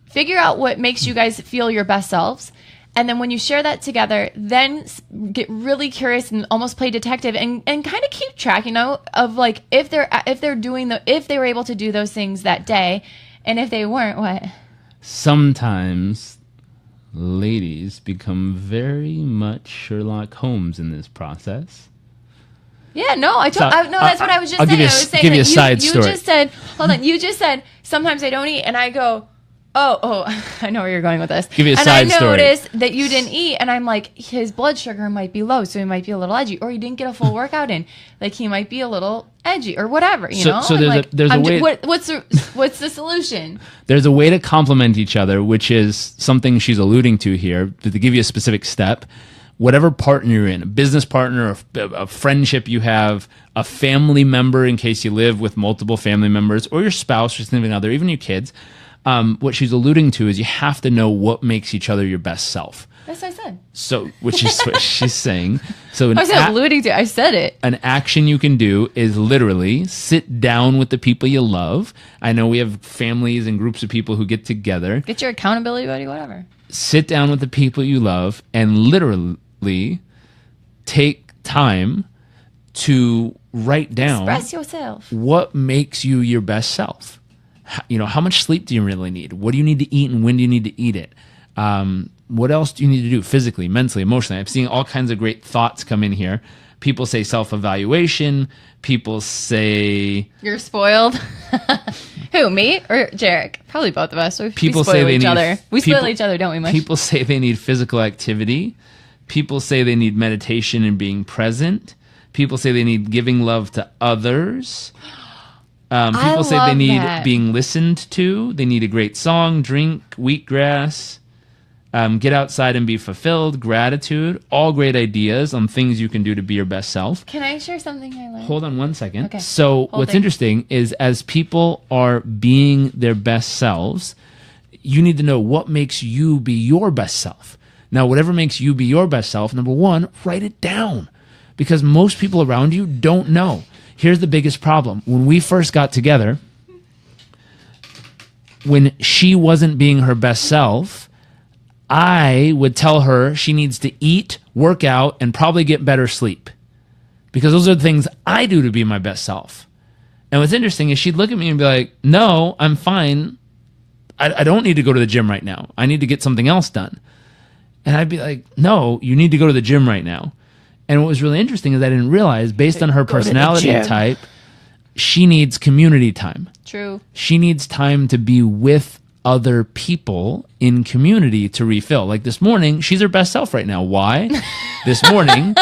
figure out what makes you guys feel your best selves. And then when you share that together, then get really curious and almost play detective and kind of keep track, you know, of like if they were able to do those things that day, and if they weren't, what? Sometimes ladies become very much Sherlock Holmes in this process. Yeah, no, that's what I was just saying. I was saying give you a side story. You just said, hold on, you just said sometimes I don't eat, and I go, Oh, I know where you're going with this. Give you a side story. And I noticed that you didn't eat, and I'm like, his blood sugar might be low, so he might be a little edgy, or he didn't get a full workout in, like he might be a little edgy, or whatever, you know. So there's a way. What's the solution? There's a way to complement each other, which is something she's alluding to here. To give you a specific step, whatever partner you're in, a business partner, a friendship you have, a family member in case you live with multiple family members, or your spouse or significant other, even your kids. What she's alluding to is you have to know what makes each other your best self. That's what I said. So, which is what she's saying. So, I was alluding to. I said it. An action you can do is literally sit down with the people you love. I know we have families and groups of people who get together. Get your accountability buddy, whatever. Sit down with the people you love and literally take time to write down. Express yourself. What makes you your best self. You know, how much sleep do you really need? What do you need to eat and when do you need to eat it? What else do you need to do physically, mentally, emotionally? I'm seeing all kinds of great thoughts come in here. People say self-evaluation. People say... You're spoiled. Who, me or Jairek? Probably both of us. People say they need... We spoil each other, don't we, Mike? People say they need physical activity. People say they need meditation and being present. People say they need giving love to others. People say they need being listened to. They need a great song, drink, wheatgrass, get outside and be fulfilled, gratitude. All great ideas on things you can do to be your best self. Can I share something I learned? Hold on one second. Okay. So what's interesting is as people are being their best selves, you need to know what makes you be your best self. Now, whatever makes you be your best self, number one, write it down. Because most people around you don't know. Here's the biggest problem. When we first got together, when she wasn't being her best self, I would tell her she needs to eat, work out, and probably get better sleep. Because those are the things I do to be my best self. And what's interesting is she'd look at me and be like, no, I'm fine. I don't need to go to the gym right now. I need to get something else done. And I'd be like, no, you need to go to the gym right now. And what was really interesting is I didn't realize, based on her personality type, she needs community time. True. She needs time to be with other people in community to refill. Like this morning, she's her best self right now. Why? This morning,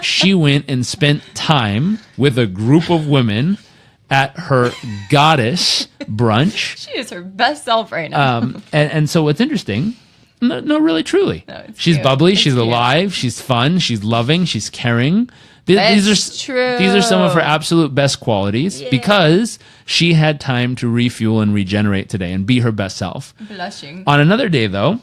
she went and spent time with a group of women at her goddess brunch. She is her best self right now. And so what's interesting... No, really, truly. No, she's cute. Bubbly. She's alive. She's fun. She's loving. She's caring. These are some of her absolute best qualities because she had time to refuel and regenerate today and be her best self. Blushing. On another day, though,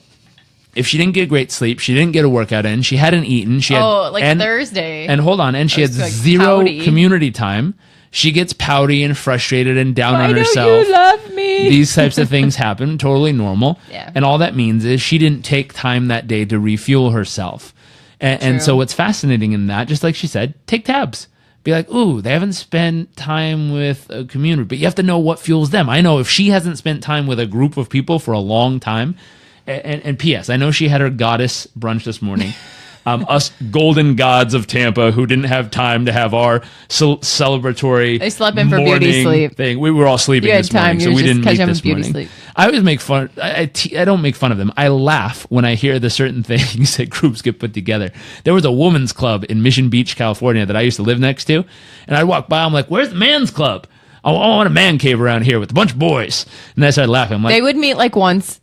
if she didn't get great sleep, she didn't get a workout in, she hadn't eaten, she had Thursday. And hold on, and she had like zero pouty. community time. She gets pouty and frustrated and down on herself. Why don't you love me? These types of things happen, totally normal. Yeah. And all that means is she didn't take time that day to refuel herself. And so what's fascinating in that, just like she said, take tabs. Be like, ooh, they haven't spent time with a community, but you have to know what fuels them. I know if she hasn't spent time with a group of people for a long time, and P.S., I know she had her goddess brunch this morning. Us golden gods of Tampa who didn't have time to have our celebratory They slept in for beauty sleep thing. We were all sleeping this morning, so we didn't meet this morning. Sleep. I always make fun. I don't make fun of them. I laugh when I hear the certain things that groups get put together. There was a women's club in Mission Beach, California that I used to live next to, and I'd walk by. I'm like, "Where's the man's club? I want a man cave around here with a bunch of boys." And I started laughing. I'm like, they would meet like once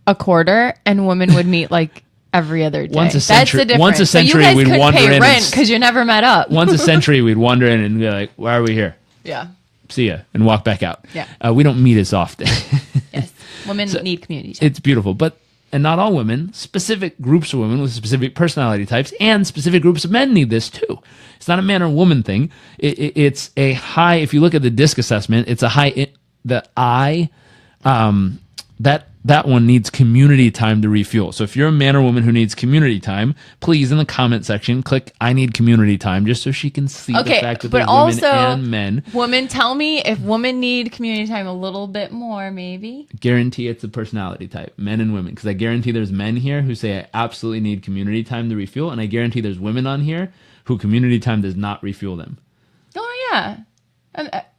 a quarter, and women would meet like every other day. Once a century, That's the difference. once a century, so you guys we'd couldn't wander pay in. rent because you never met up. Once a century, we'd wander in and be like, "Why are we here? Yeah. See ya," and walk back out. Yeah. We don't meet as often. Yes. Women need community time. It's beautiful, and not all women, specific groups of women with specific personality types and specific groups of men need this too. It's not a man or woman thing. It's a high, if you look at the DISC assessment, it's a high, that one needs community time to refuel. So if you're a man or woman who needs community time, please in the comment section click "I need community time" just so she can see the fact that there's women and men. Women, tell me if women need community time a little bit more, maybe. Guarantee it's a personality type, men and women, because I guarantee there's men here who say I absolutely need community time to refuel, and I guarantee there's women on here who community time does not refuel them. Oh yeah.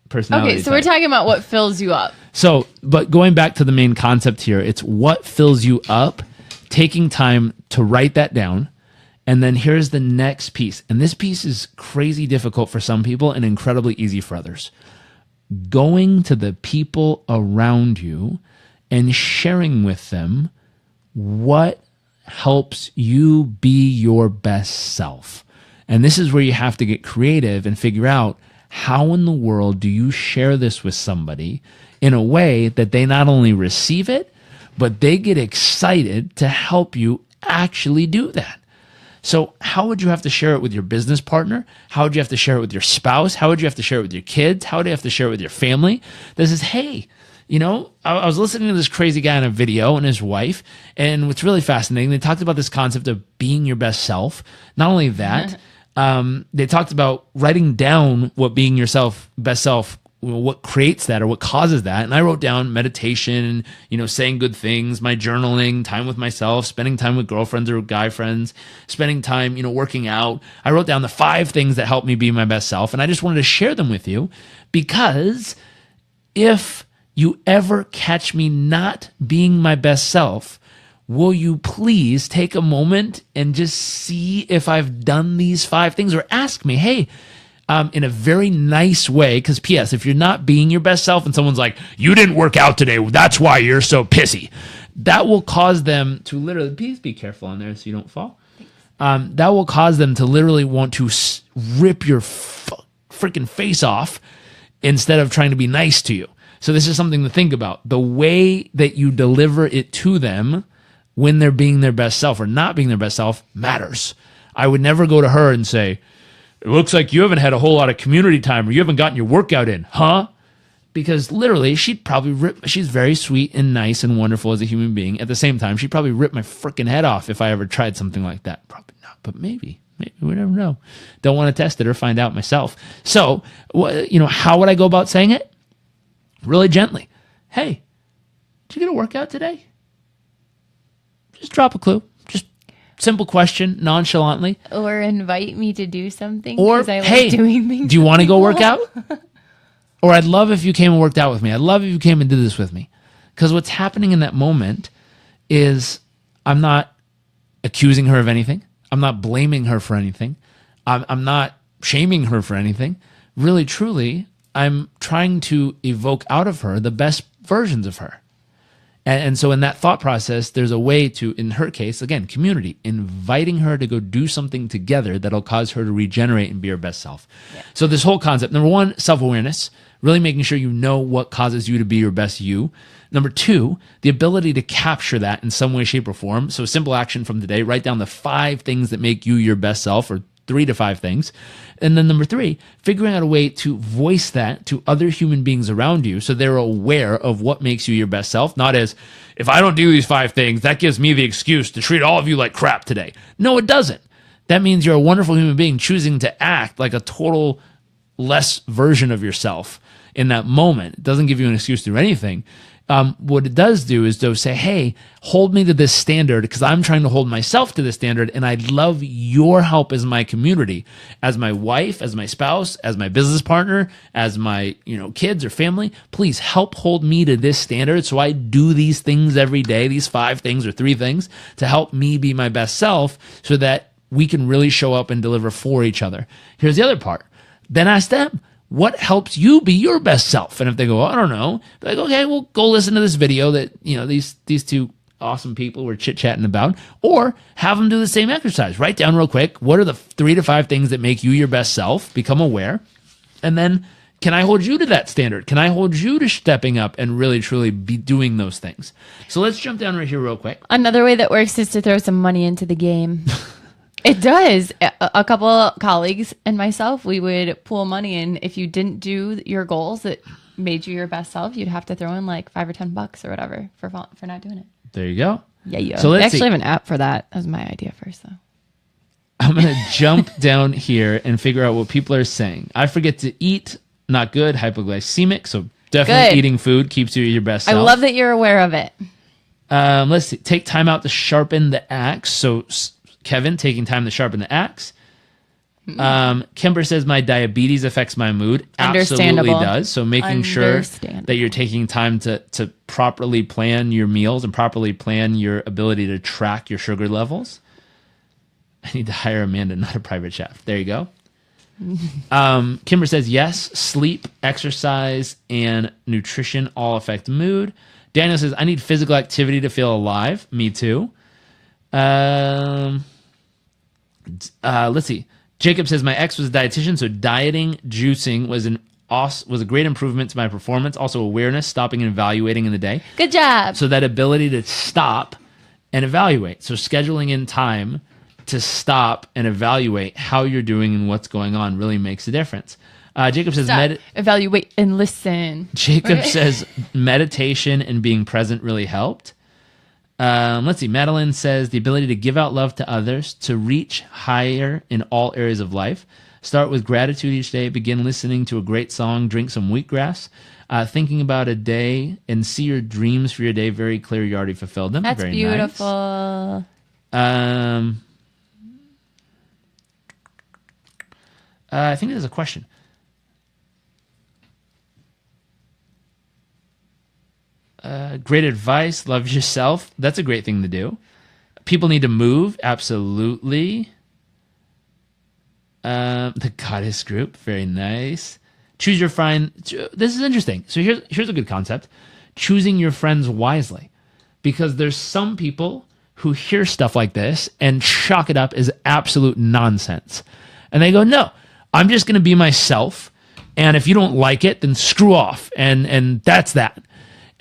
Personality okay, so type. we're talking about what fills you up. So, but going back to the main concept here, it's what fills you up, taking time to write that down. And then here's the next piece. And this piece is crazy difficult for some people and incredibly easy for others. Going to the people around you and sharing with them what helps you be your best self. And this is where you have to get creative and figure out, how in the world do you share this with somebody in a way that they not only receive it, but they get excited to help you actually do that? So how would you have to share it with your business partner? How would you have to share it with your spouse? How would you have to share it with your kids? How would you have to share it with your family? This is, hey, I was listening to this crazy guy on a video and his wife, and what's really fascinating, they talked about this concept of being your best self. Not only that, they talked about writing down what being yourself, best self, what creates that or what causes that. And I wrote down meditation, saying good things, my journaling, time with myself, spending time with girlfriends or guy friends, spending time, working out. I wrote down the 5 things that helped me be my best self. And I just wanted to share them with you because if you ever catch me not being my best self, will you please take a moment and just see if I've done these 5 things, or ask me, hey, in a very nice way, because P.S., if you're not being your best self and someone's like, you didn't work out today, that's why you're so pissy, that will cause them to literally, please be careful on there so you don't fall. That will cause them to literally want to rip your freaking face off instead of trying to be nice to you. So this is something to think about. The way that you deliver it to them when they're being their best self or not being their best self matters. I would never go to her and say, it looks like you haven't had a whole lot of community time or you haven't gotten your workout in, huh? Because literally she'd probably rip, she's very sweet and nice and wonderful as a human being. At the same time, she'd probably rip my freaking head off if I ever tried something like that. Probably not, but maybe we never know. Don't want to test it or find out myself. So, how would I go about saying it? Really gently. Hey, did you get a workout today? Just drop a clue. Just simple question, nonchalantly. Or invite me to do something. Or, I hey, like doing things do you want to go work out? Or I'd love if you came and worked out with me. I'd love if you came and did this with me. Because what's happening in that moment is I'm not accusing her of anything. I'm not blaming her for anything. I'm not shaming her for anything. Really, truly, I'm trying to evoke out of her the best versions of her. And so in that thought process, there's a way to, in her case, again, community, inviting her to go do something together that'll cause her to regenerate and be her best self. Yeah. So this whole concept, number 1, self-awareness, really making sure you know what causes you to be your best you. Number 2, the ability to capture that in some way, shape, or form. So simple action from today, write down the 5 things that make you your best self, or 3 to 5 things. And then number 3, figuring out a way to voice that to other human beings around you so they're aware of what makes you your best self. Not as, if I don't do these 5 things, that gives me the excuse to treat all of you like crap today. No, it doesn't. That means you're a wonderful human being choosing to act like a total less version of yourself in that moment. It doesn't give you an excuse to do anything. What it does do is to say, hey, hold me to this standard because I'm trying to hold myself to this standard, and I'd love your help as my community, as my wife, as my spouse, as my business partner, as my kids or family. Please help hold me to this standard so I do these things every day, these 5 things or 3 things to help me be my best self so that we can really show up and deliver for each other. Here's the other part. Then ask them, what helps you be your best self? And if they go, I don't know, they're like, okay, well, go listen to this video that, these 2 awesome people were chit-chatting about, or have them do the same exercise. Write down real quick, what are the 3 to 5 things that make you your best self? Become aware. And then, can I hold you to that standard? Can I hold you to stepping up and really, truly be doing those things? So let's jump down right here real quick. Another way that works is to throw some money into the game. It does. A couple colleagues and myself, we would pool money in. If you didn't do your goals that made you your best self, you'd have to throw in like $5 or $10 or whatever for not doing it. There you go. Yeah. So I actually have an app for that. That was my idea first, though. I'm going to jump down here and figure out what people are saying. I forget to eat. Not good. Hypoglycemic. So definitely eating food keeps you your best self. I love that you're aware of it. Let's see. Take time out to sharpen the axe. So Kevin, taking time to sharpen the axe. Kimber says, my diabetes affects my mood. Absolutely does. So making sure that you're taking time to properly plan your meals and properly plan your ability to track your sugar levels. I need to hire Amanda, not a private chef. There you go. Kimber says, yes, sleep, exercise, and nutrition all affect mood. Daniel says, I need physical activity to feel alive. Me too. Let's see. Jacob says, my ex was a dietitian, so dieting, juicing was a great improvement to my performance. Also awareness, stopping and evaluating in the day. Good job. So that ability to stop and evaluate. So scheduling in time to stop and evaluate how you're doing and what's going on really makes a difference. Jacob says, evaluate and listen. Jacob says, meditation and being present really helped. Let's see. Madeline says, the ability to give out love to others, to reach higher in all areas of life. Start with gratitude each day. Begin listening to a great song. Drink some wheatgrass. Thinking about a day and see your dreams for your day very clear. You already fulfilled them. That's very beautiful. Nice. I think there's a question. Great advice. Love yourself. That's a great thing to do. People need to move. Absolutely. The goddess group. Very nice. Choose your friend. This is interesting. So here's a good concept. Choosing your friends wisely. Because there's some people who hear stuff like this and chalk it up as absolute nonsense. And they go, no, I'm just going to be myself. And if you don't like it, then screw off. And that's that.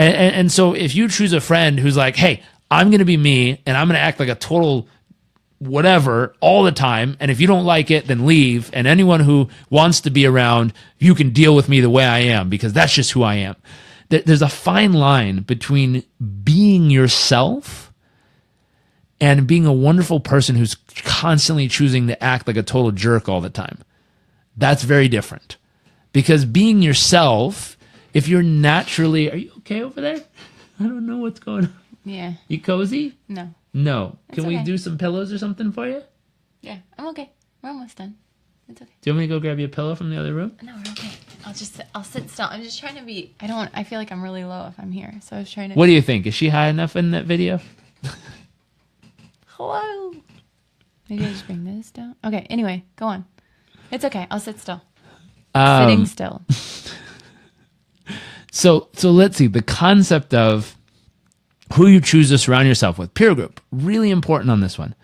And so if you choose a friend who's like, hey, I'm going to be me and I'm going to act like a total whatever all the time. And if you don't like it, then leave. And anyone who wants to be around, you can deal with me the way I am because that's just who I am. There's a fine line between being yourself and being a wonderful person who's constantly choosing to act like a total jerk all the time. That's very different. Because being yourself, if you're naturally... Are you okay over there? I don't know what's going on. Yeah. You cozy? No. No. Can we okay. do some pillows or something for you? Yeah, I'm okay. We're almost done. It's okay. Do you want me to go grab you a pillow from the other room? No, we're okay. I'll sit still. I'm just trying to be... I feel like I'm really low if I'm here. So I was trying to... What do you think? Is she high enough in that video? Hello. Maybe I just bring this down. Okay, anyway, go on. It's okay. I'll sit still. Sitting still. So let's see. The concept of who you choose to surround yourself with. Peer group. Really important on this one.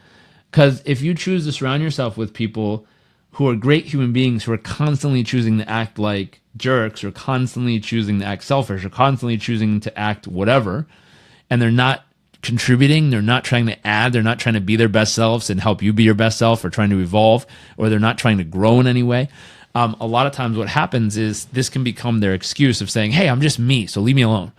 Because if you choose to surround yourself with people who are great human beings who are constantly choosing to act like jerks or constantly choosing to act selfish or constantly choosing to act whatever, and they're not contributing, they're not trying to add, they're not trying to be their best selves and help you be your best self or trying to evolve, or they're not trying to grow in any way. A lot of times what happens is this can become their excuse of saying, hey, I'm just me, so leave me alone.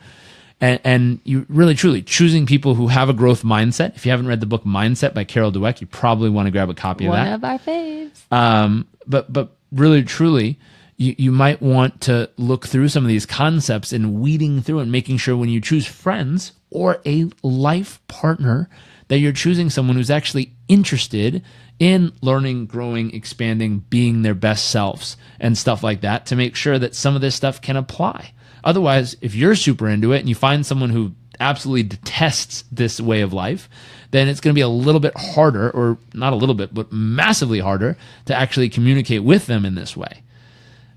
And you really, truly choosing people who have a growth mindset. If you haven't read the book Mindset by Carol Dweck, you probably want to grab a copy of that. One of our faves. But really, truly, you might want to look through some of these concepts and weeding through and making sure when you choose friends or a life partner that you're choosing someone who's actually interested in learning, growing, expanding, being their best selves and stuff like that, to make sure that some of this stuff can apply. Otherwise, if you're super into it and you find someone who absolutely detests this way of life, then it's going to be a little bit harder, or not a little bit, but massively harder to actually communicate with them in this way.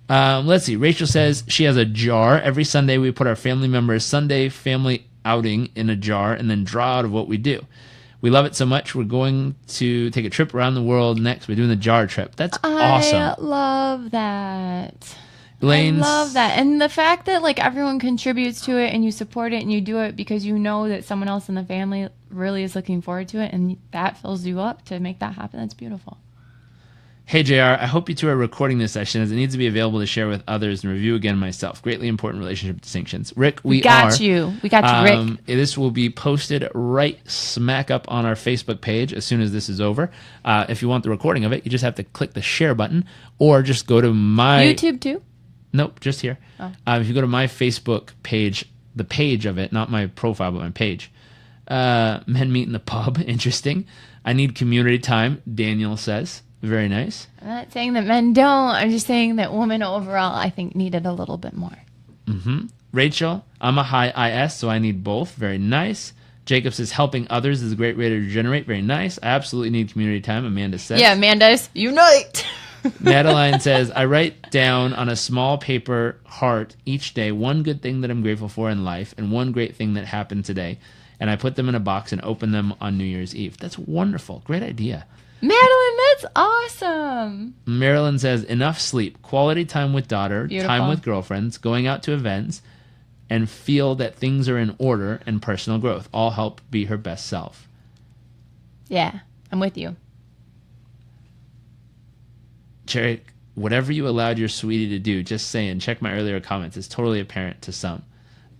Let's see. Rachel says she has a jar. Every Sunday we put our family members' Sunday family outing in a jar and then draw out of what we do. We love it so much. We're going to take a trip around the world next. We're doing the jar trip. That's awesome. I love that. Elaine's, I love that. And the fact that like everyone contributes to it and you support it and you do it because you know that someone else in the family really is looking forward to it, and that fills you up to make that happen. That's beautiful. hey, JR, I hope you two are recording this session as it needs to be available to share with others and review again myself. Greatly important relationship distinctions. Rick, we got you. We got you, Rick. This will be posted right smack up on our Facebook page as soon as this is over. If you want the recording of it, you just have to click the share button or just go to my... YouTube too? Nope, just here. Oh. If you go to my Facebook page, the page of it, not my profile, but my page. Men meet in the pub. Interesting. I need community time, Daniel says. Very nice. I'm not saying that men don't. I'm just saying that women overall, I think, needed a little bit more. Mm-hmm. Rachel, I'm a high IS, so I need both. Very nice. Jacob says helping others is a great way to regenerate. Very nice. I absolutely need community time, Amanda says. Yeah, Amanda's unite. Madeline says, I write down on a small paper heart each day one good thing that I'm grateful for in life and one great thing that happened today. And I put them in a box and open them on New Year's Eve. That's wonderful. Great idea. Madeline, that's awesome. Marilyn says, enough sleep, quality time with daughter, Beautiful. time with girlfriends, going out to events, and feel that things are in order and personal growth. All help be her best self. Yeah, I'm with you. Jairek, whatever you allowed your sweetie to do, just saying, check my earlier comments, is totally apparent to some.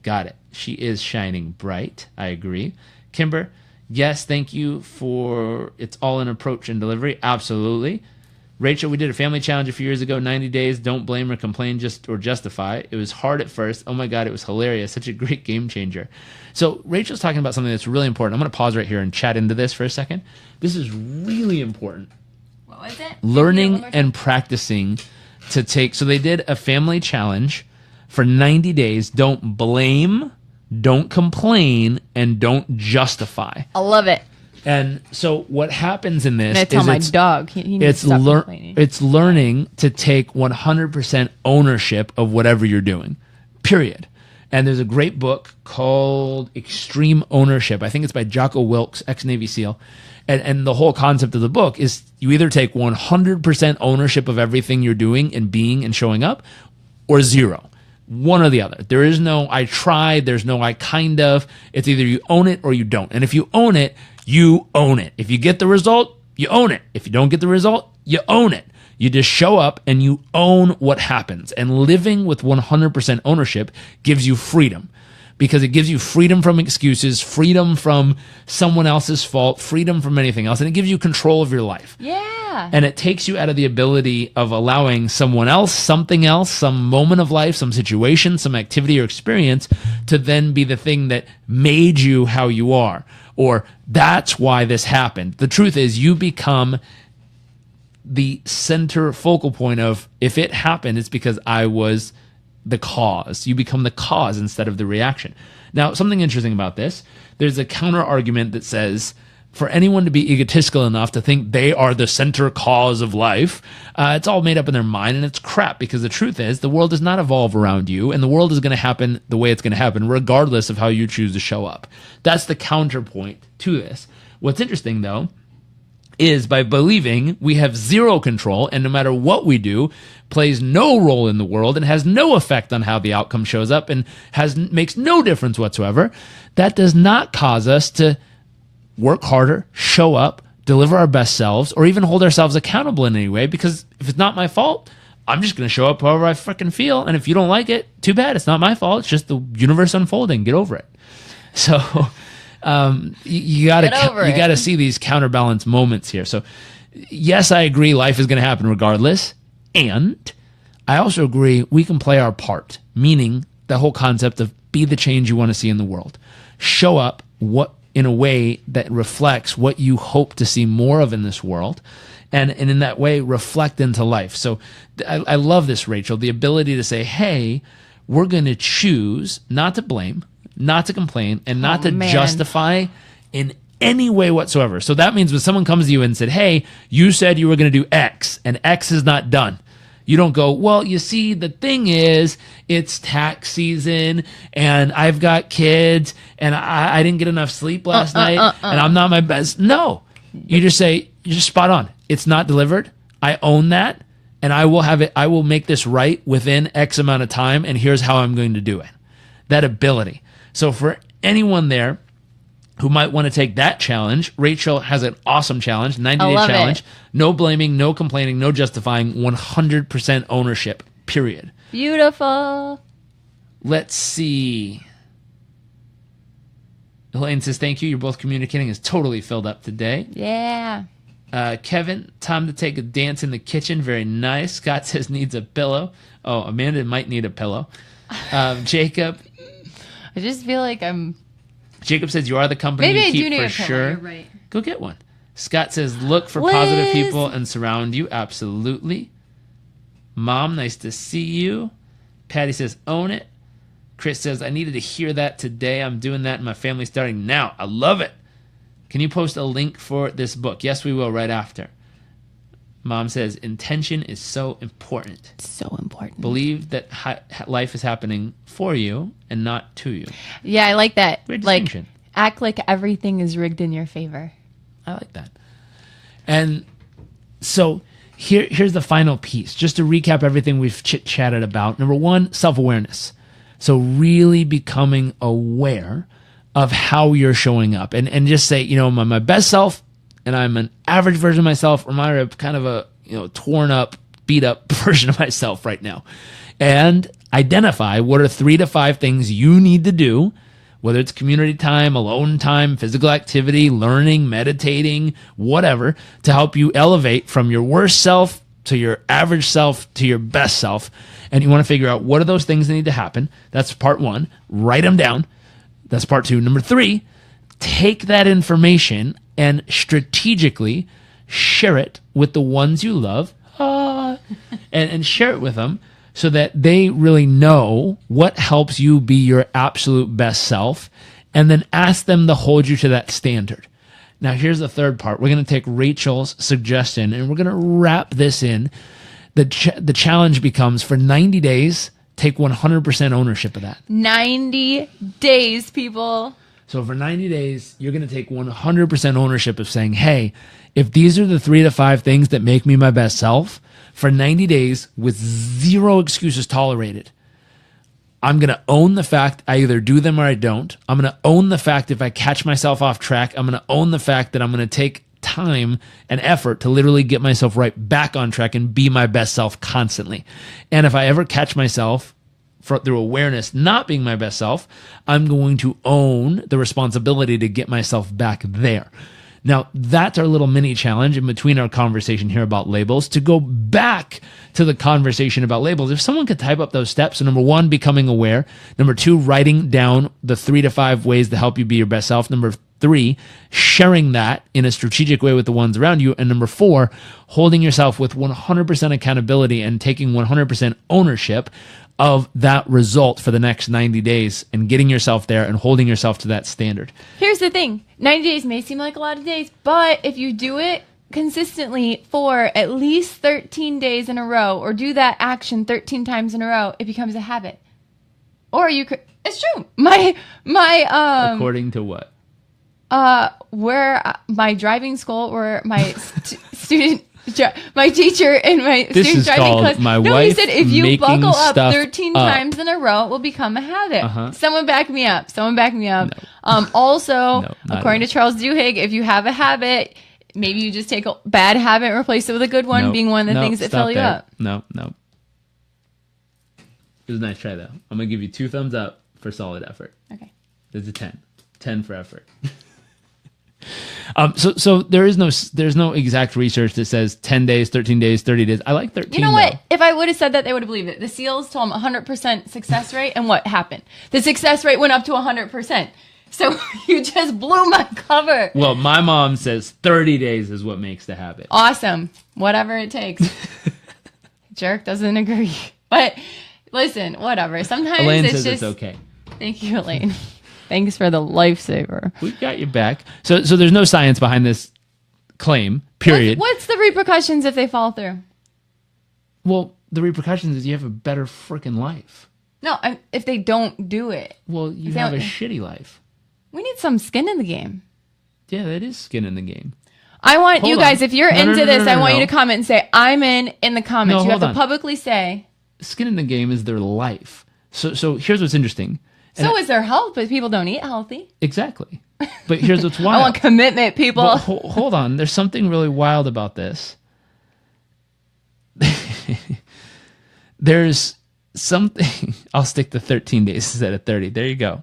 Got it. She is shining bright. I agree. Kimber, yes, thank you for it's all in approach and delivery. Absolutely. Rachel, we did a family challenge a few years ago, 90 days. Don't blame or complain or justify. It was hard at first. Oh, my God, it was hilarious. Such a great game changer. So Rachel's talking about something that's really important. I'm going to pause right here and chat into this for a second. This is really important. What was it? Learning and practicing to take. So they did a family challenge for 90 days. Don't blame, don't complain, and don't justify. I love it. And so what happens in this I'm is tell my dog. He needs to stop complaining. It's learning to take 100% ownership of whatever you're doing, period. And there's a great book called Extreme Ownership. I think it's by Jocko Wilkes, ex-Navy SEAL. And the whole concept of the book is you either take 100% ownership of everything you're doing and being and showing up, or zero. One or the other. There is no I tried, there's no I kind of. It's either you own it or you don't. And if you own it, you own it. If you get the result, you own it. If you don't get the result, you own it. You just show up and you own what happens. And living with 100% ownership gives you freedom. Because it gives you freedom from excuses, freedom from someone else's fault, freedom from anything else, and it gives you control of your life. Yeah. And it takes you out of the ability of allowing someone else, something else, some moment of life, some situation, some activity or experience to then be the thing that made you how you are. Or that's why this happened. The truth is you become the center focal point of if it happened, it's because I was the cause. You become the cause instead of the reaction. Now, something interesting about this, there's a counter argument that says for anyone to be egotistical enough to think they are the center cause of life, it's all made up in their mind, and it's crap, because the truth is the world does not evolve around you, and the world is going to happen the way it's going to happen, regardless of how you choose to show up. That's the counterpoint to this. What's interesting, though, is by believing we have zero control, and no matter what we do, plays no role in the world and has no effect on how the outcome shows up and makes no difference whatsoever. That does not cause us to work harder, show up, deliver our best selves, or even hold ourselves accountable in any way, because if it's not my fault, I'm just going to show up however I freaking feel. And if you don't like it, too bad. It's not my fault. It's just the universe unfolding. Get over it. So you gotta see these counterbalance moments here. So yes, I agree life is going to happen regardless. And I also agree we can play our part, meaning the whole concept of be the change you want to see in the world. Show up in a way that reflects what you hope to see more of in this world. And in that way, reflect into life. So I love this, Rachel, the ability to say, hey, we're going to choose not to blame, not to complain, and not to justify in any way whatsoever. So that means when someone comes to you and said, hey, you said you were going to do X, and X is not done. You don't go, well, you see, the thing is, it's tax season, and I've got kids, and I didn't get enough sleep last night, and I'm not my best. No. You just say, you're just spot on. It's not delivered. I own that, and I will have it. I will make this right within X amount of time, and here's how I'm going to do it. That ability. So for anyone there who might want to take that challenge, Rachel has an awesome challenge, 90-day challenge. No blaming, no complaining, no justifying, 100% ownership, period. Beautiful. Let's see. Elaine says, thank you. You're both communicating is totally filled up today. Yeah. Kevin, time to take a dance in the kitchen. Very nice. Scott says needs a pillow. Oh, Amanda might need a pillow. Jacob. I just feel like Jacob says you are the company maybe you I keep do need for a pillow. sure. You're right. Go get one. Scott says look for positive people and surround you. Absolutely. Mom, nice to see you. Patty says own it. Chris says I needed to hear that today. I'm doing that and my family's starting now. I love it. Can you post a link for this book? Yes, we will right after. Mom says intention is so important. So important. Believe that life is happening for you and not to you. Yeah, I like that. Great like distinction. act like everything is rigged in your favor. I like that. And so here's the final piece. Just to recap everything we've chit-chatted about. Number one, self-awareness. So really becoming aware of how you're showing up. And just say, I'm my best self, and I'm an average version of myself, or I'm kind of a torn up, beat up version of myself right now. And identify what are 3 to 5 things you need to do, whether it's community time, alone time, physical activity, learning, meditating, whatever, to help you elevate from your worst self to your average self to your best self. And you want to figure out what are those things that need to happen. That's part 1. Write them down. That's part 2. Number 3, take that information and strategically share it with the ones you love and share it with them so that they really know what helps you be your absolute best self, and then ask them to hold you to that standard. Now, here's the third part. We're going to take Rachel's suggestion and we're going to wrap this in. The challenge becomes for 90 days, take 100% ownership of that. 90 days, people. So for 90 days, you're going to take 100% ownership of saying, hey, if these are the 3 to 5 things that make me my best self, for 90 days with 0 excuses tolerated, I'm going to own the fact I either do them or I don't. I'm going to own the fact if I catch myself off track, I'm going to own the fact that I'm going to take time and effort to literally get myself right back on track and be my best self constantly. And if I ever catch myself through awareness not being my best self, I'm going to own the responsibility to get myself back there. Now, that's our little mini challenge in between our conversation here about labels, to go back to the conversation about labels. If someone could type up those steps, so number 1, becoming aware. Number 2, writing down the 3 to 5 ways to help you be your best self. Number 3, sharing that in a strategic way with the ones around you. And number 4, holding yourself with 100% accountability and taking 100% ownership of that result for the next 90 days and getting yourself there and holding yourself to that standard. Here's the thing. 90 days may seem like a lot of days, but if you do it consistently for at least 13 days in a row, or do that action 13 times in a row, it becomes a habit. Or you could, it's true. My According to what? Where my driving school, where my my teacher in my This student is driving called class. My No, Wife he said if you Making buckle up Stuff 13 Up. times in a row, it will become a habit. Uh-huh. Someone back me up. Also, No, not according at to Charles Duhigg, if you have a habit, maybe you just take a bad habit and replace it with a good one, Nope. being one of the Nope. things that Stop fill you there. up. No. It was a nice try, though. I'm going to give you 2 thumbs up for solid effort. Okay. There's a 10. 10 for effort. So there's no exact research that says 10 days, 13 days, 30 days. I like 13. You know what? Though. If I would have said that, they would have believed it. The SEALs told them 100% success rate, and what happened? The success rate went up to 100%. So you just blew my cover. Well, my mom says 30 days is what makes the habit. Awesome. Whatever it takes. Jerk doesn't agree. But listen, whatever. Sometimes Elaine it's says just... it's okay. Thank you, Elaine. Thanks for the lifesaver. We got your back. So there's no science behind this claim, period. What's the repercussions if they fall through? Well, the repercussions is you have a better freaking life. No, if they don't do it. Well, you They have a don't- shitty life. We need some skin in the game. Yeah, that is skin in the game. I want Hold you on. guys, if you're No, no, into no, this, no, I want no. you to comment and say, I'm in the comments. No, You have hold to on. publicly say. Skin in the game is their life. So here's what's interesting. So is their health, but people don't eat healthy. Exactly. But here's what's wild. I want commitment, people. But hold on. There's something really wild about this. There's something. I'll stick to 13 days instead of 30. There you go.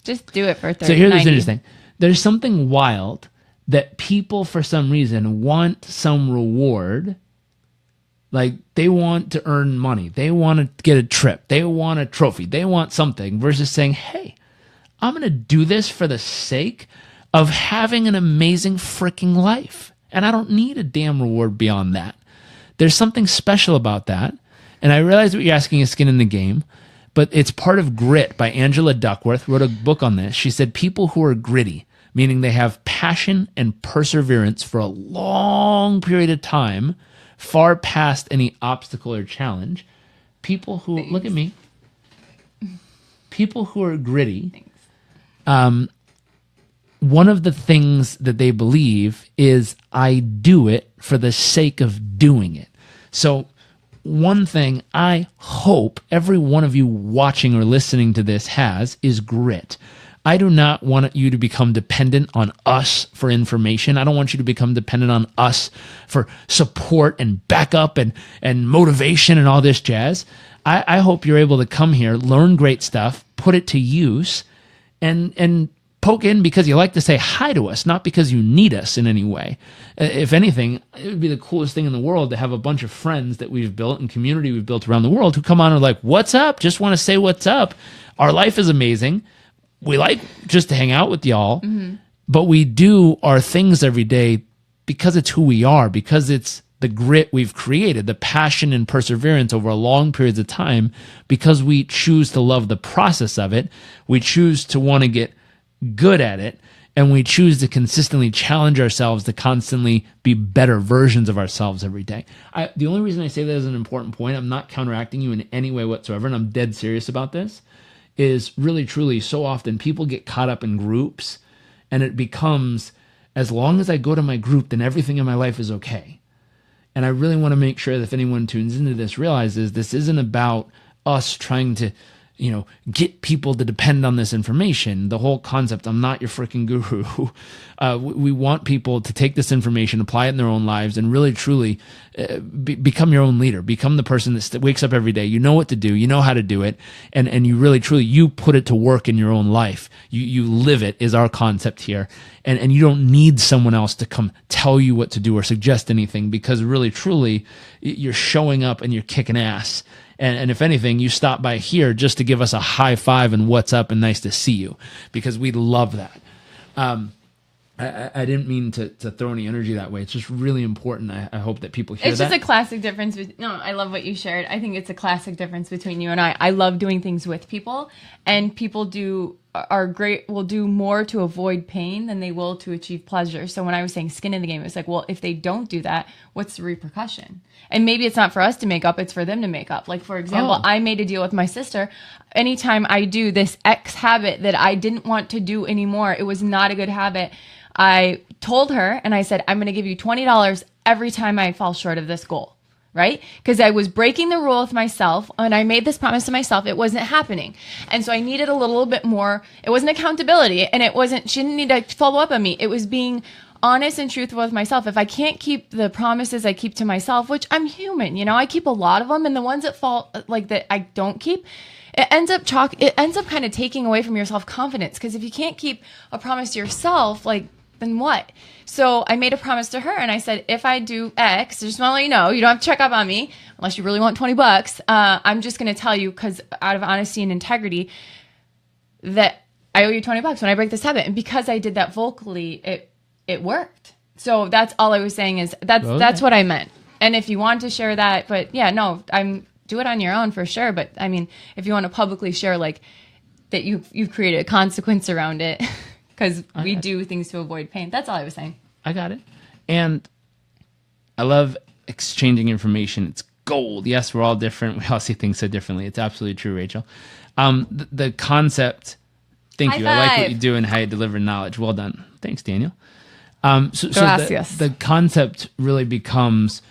Just do it for 30. So here's what's 90. interesting. There's something wild that people, for some reason, want some reward. Like, they want to earn money. They want to get a trip. They want a trophy. They want something versus saying, hey, I'm going to do this for the sake of having an amazing freaking life. And I don't need a damn reward beyond that. There's something special about that. And I realize what you're asking is skin in the game, but it's part of Grit by Angela Duckworth, wrote a book on this. She said people who are gritty, meaning they have passion and perseverance for a long period of time, far past any obstacle or challenge. People who, look at me, people who are gritty, one of the things that they believe is I do it for the sake of doing it. So one thing I hope every one of you watching or listening to this has is grit. I do not want you to become dependent on us for information. I don't want you to become dependent on us for support and backup and motivation and all this jazz. I hope you're able to come here, learn great stuff, put it to use, and poke in because you like to say hi to us, not because you need us in any way. If anything, it would be the coolest thing in the world to have a bunch of friends that we've built and community we've built around the world who come on and are like, what's up? Just want to say what's up. Our life is amazing. We like just to hang out with y'all, but we do our things every day because it's who we are, because it's the grit we've created, the passion and perseverance over long periods of time, because we choose to love the process of it. We choose to want to get good at it, and we choose to consistently challenge ourselves to constantly be better versions of ourselves every day. The only reason I say that is an important point, I'm not counteracting you in any way whatsoever, and I'm dead serious about this, is really, truly, so often people get caught up in groups, and it becomes, as long as I go to my group, then everything in my life is okay. And I really want to make sure that if anyone tunes into this realizes this isn't about us trying to get people to depend on this information. The whole concept, I'm not your freaking guru. We want people to take this information, apply it in their own lives, and really, truly become your own leader. Become the person that wakes up every day. You know what to do. You know how to do it. And you really, truly, you put it to work in your own life. You live it is our concept here. And you don't need someone else to come tell you what to do or suggest anything, because really, truly, you're showing up and you're kicking ass. And if anything, you stop by here just to give us a high five and what's up and nice to see you, because we love that. I didn't mean to throw any energy that way. It's just really important. I hope that people hear that. It's just a classic difference. I love what you shared. I think it's a classic difference between you and I. I love doing things with people, and people do are great, will do more to avoid pain than they will to achieve pleasure. So when I was saying skin in the game, it's like, well, if they don't do that, what's the repercussion? And maybe it's not for us to make up, it's for them to make up. Like, for example, I made a deal with my sister. Anytime I do this X habit that I didn't want to do anymore, it was not a good habit. I told her and I said, I'm going to give you $20 every time I fall short of this goal. Right? Because I was breaking the rule with myself and I made this promise to myself. It wasn't happening. And so I needed a little bit more. It wasn't accountability and she didn't need to follow up on me. It was being honest and truthful with myself. If I can't keep the promises I keep to myself, which I'm human, I keep a lot of them, and the ones that fall like that I don't keep, it ends up kind of taking away from your self-confidence. Because if you can't keep a promise to yourself, like, then what? So I made a promise to her and I said, if I do X, I just want to let you know, you don't have to check up on me unless you really want $20. I'm just going to tell you, because out of honesty and integrity, that I owe you $20 when I break this habit. And because I did that vocally, it worked. So that's all I was saying is that's what I meant. And if you want to share that, but yeah, no, do it on your own for sure. But I mean, if you want to publicly share like that you've created a consequence around it, because we do things to avoid pain. That's all I was saying. I got it. And I love exchanging information. It's gold. Yes, we're all different. We all see things so differently. It's absolutely true, Rachel. The concept, thank you. I like what you do and how you deliver knowledge. Well done. Thanks, Daniel. So the concept really becomes,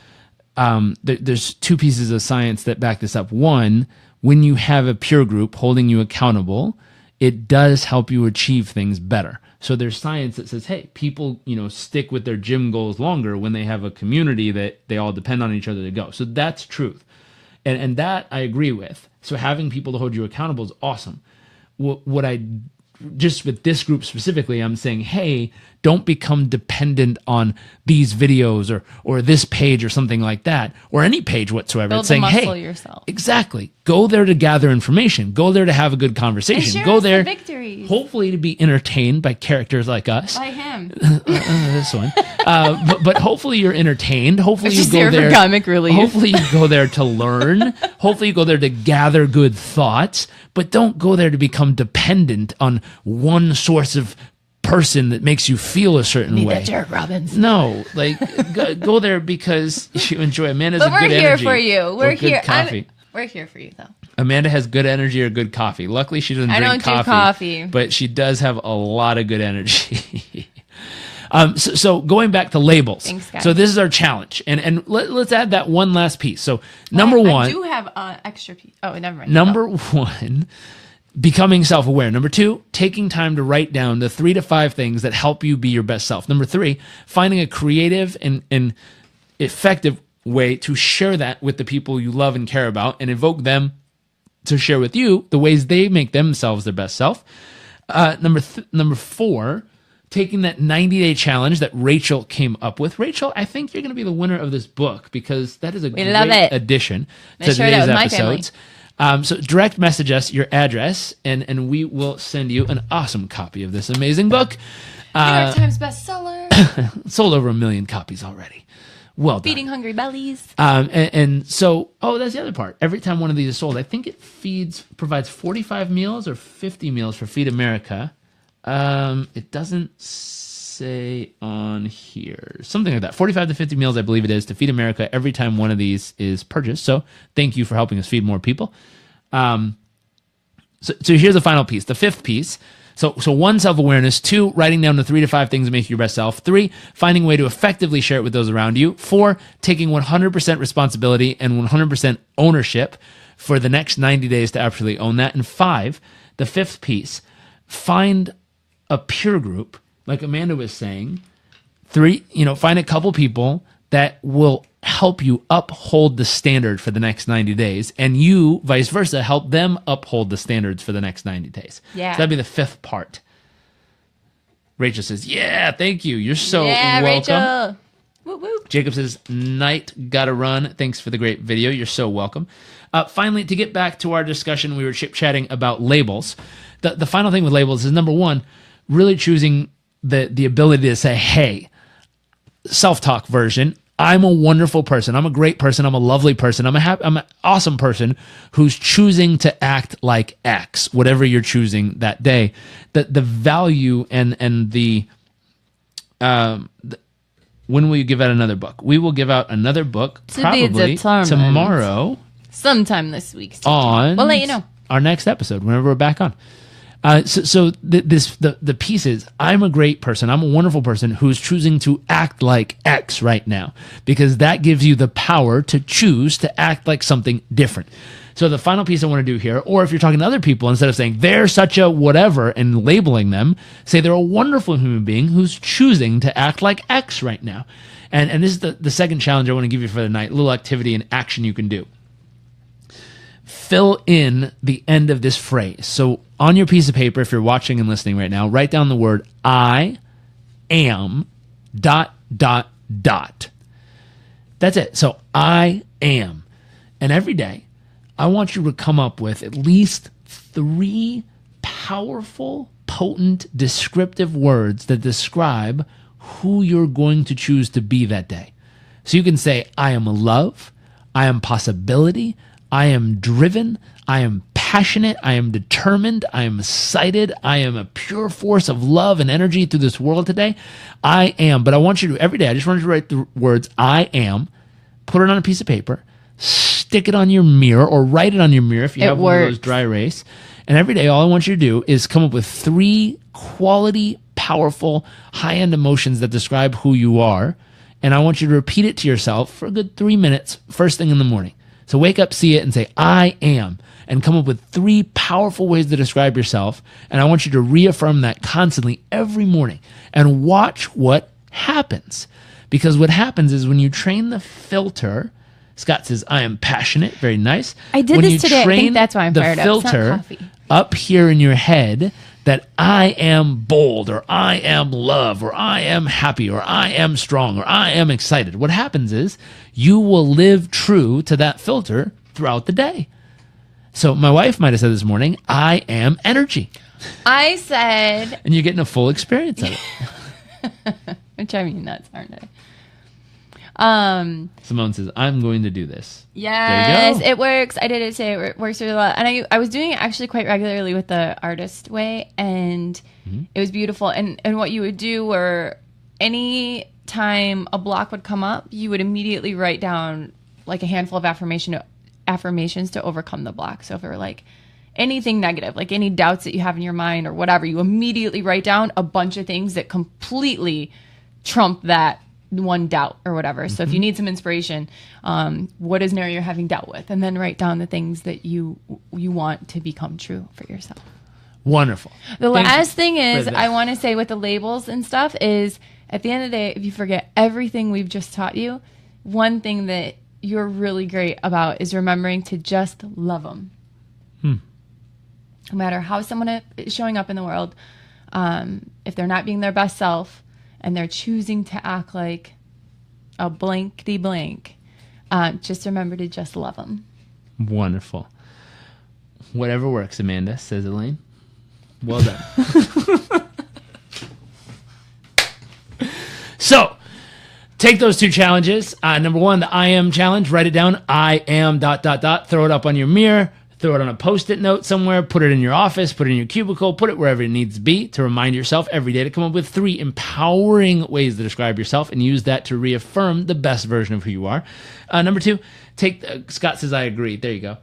there's two pieces of science that back this up. One, when you have a peer group holding you accountable, it does help you achieve things better. So there's science that says, hey, people, stick with their gym goals longer when they have a community that they all depend on each other to go. So that's truth. And that I agree with. So having people to hold you accountable is awesome. What I just with this group specifically, I'm saying, hey, don't become dependent on these videos or this page or something like that, or any page whatsoever. Build it's saying, muscle hey, yourself. Exactly. Go there to gather information. Go there to have a good conversation. And Go there, the victories. Hopefully, to be entertained by characters like us. By him. This one. But hopefully you're entertained. Hopefully you go there for comic relief. Hopefully you go there to learn. Hopefully you go there to gather good thoughts. But don't go there to become dependent on one source of person that makes you feel a certain way. That Jairek Robbins. No, go there because you enjoy. Amanda's a good energy. We're here for you. We're here. Coffee. We're here for you, though. Amanda has good energy or good coffee. Luckily, she doesn't drink coffee. I don't do coffee. But she does have a lot of good energy. So going back to labels. Thanks, guys. So this is our challenge. And let's add that one last piece. So number one. I do have an extra piece. Oh, never mind. Number one, becoming self-aware. Number two, taking time to write down the 3 to 5 things that help you be your best self. Number 3, finding a creative and effective way to share that with the people you love and care about and evoke them to share with you the ways they make themselves their best self. Number 4, taking that 90-day challenge that Rachel came up with. Rachel, I think you're going to be the winner of this book because that is a great addition to today's episodes. So direct message us your address, and we will send you an awesome copy of this amazing book. New York Times bestseller. Sold over 1 million copies already. Well done. Feeding hungry bellies. And so, that's the other part. Every time one of these is sold, I think it provides 45 meals or 50 meals for Feed America. It doesn't say on here. Something like that. 45 to 50 meals, I believe it is, to Feed America every time one of these is purchased. So thank you for helping us feed more people. So here's the final piece, the 5th piece. So 1, self-awareness. 2, writing down the 3 to 5 things that make you your best self. 3, finding a way to effectively share it with those around you. 4, taking 100% responsibility and 100% ownership for the next 90 days to actually own that. And 5, the 5th piece, find a peer group, like Amanda was saying. 3, find a couple people that will help you uphold the standard for the next 90 days, and you, vice versa, help them uphold the standards for the next 90 days. Yeah. So that'd be the 5th part. Rachel says, yeah, thank you. You're so welcome. Rachel. Woo woo. Jacob says, night, gotta run. Thanks for the great video. You're so welcome. Finally, to get back to our discussion, we were chit-chatting about labels. The final thing with labels is, number 1, really choosing the ability to say, hey, self-talk version, I'm a wonderful person. I'm a great person. I'm a lovely person. I'm an awesome person who's choosing to act like X, whatever you're choosing that day. The value and when will you give out another book? We will give out another book probably tomorrow. Sometime this week. We'll let you know. Our next episode, whenever we're back on. The piece is, I'm a great person. I'm a wonderful person who's choosing to act like X right now, because that gives you the power to choose to act like something different. So the final piece I want to do here, or if you're talking to other people, instead of saying they're such a whatever and labeling them, say they're a wonderful human being who's choosing to act like X right now. And this is the second challenge I want to give you for the night, a little activity and action you can do. Fill in the end of this phrase. So on your piece of paper, if you're watching and listening right now, write down the word I am ... That's it. So I am. And every day, I want you to come up with at least 3 powerful, potent, descriptive words that describe who you're going to choose to be that day. So you can say, I am love, I am possibility, I am driven, I am passionate, I am determined, I am excited, I am a pure force of love and energy through this world today. I am. But I want you to, every day, I just want you to write the words I am, put it on a piece of paper, stick it on your mirror, or write it on your mirror if you have one of those dry erase. And every day, all I want you to do is come up with 3 quality, powerful, high-end emotions that describe who you are. And I want you to repeat it to yourself for a good 3 minutes, first thing in the morning. So wake up, see it, and say, I am, and come up with 3 powerful ways to describe yourself. And I want you to reaffirm that constantly every morning and watch what happens. Because what happens is when you train the filter, Scott says, I am passionate. Very nice. I did this today. I think that's why I'm fired up. It's not coffee. Up here in your head that I am bold, or I am love, or I am happy, or I am strong, or I am excited. What happens is you will live true to that filter throughout the day. So my wife might have said this morning, I am energy. I said... And you're getting a full experience of it. I'm driving you nuts, aren't I? Simone says, I'm going to do this. Yes, it works. I did it today. It works really well. And I was doing it actually quite regularly with the artist way, and it was beautiful. And what you would do were any time a block would come up, you would immediately write down like a handful of affirmations to overcome the block. So if it were like anything negative, like any doubts that you have in your mind or whatever, you immediately write down a bunch of things that completely trump that one doubt or whatever. So if you need some inspiration, what is an area you're having doubt with? And then write down the things that you want to become true for yourself. Wonderful. The last thing is, I want to say with the labels and stuff is, at the end of the day, if you forget everything we've just taught you, one thing that you're really great about is remembering to just love them. No matter how someone is showing up in the world, if they're not being their best self, and they're choosing to act like a blankety blank, just remember to just love them. Wonderful. Whatever works, Amanda, says Elaine. Well done. So, take those 2 challenges. Number 1, the I am challenge. Write it down. I am ... Throw it up on your mirror. Throw it on a Post-it note somewhere, put it in your office, put it in your cubicle, put it wherever it needs to be to remind yourself every day to come up with 3 empowering ways to describe yourself and use that to reaffirm the best version of who you are. Number 2, Scott says, I agree. There you go.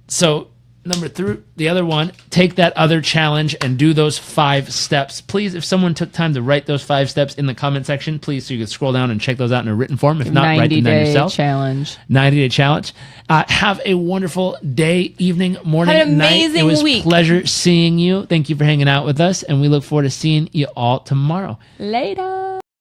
So number 3, the other one, take that other challenge and do those 5 steps. Please, if someone took time to write those 5 steps in the comment section, please, so you can scroll down and check those out in a written form. If not, write them down yourself. 90-day challenge. Have a wonderful day, evening, morning, night. It was a pleasure seeing you. Thank you for hanging out with us, and we look forward to seeing you all tomorrow. Later.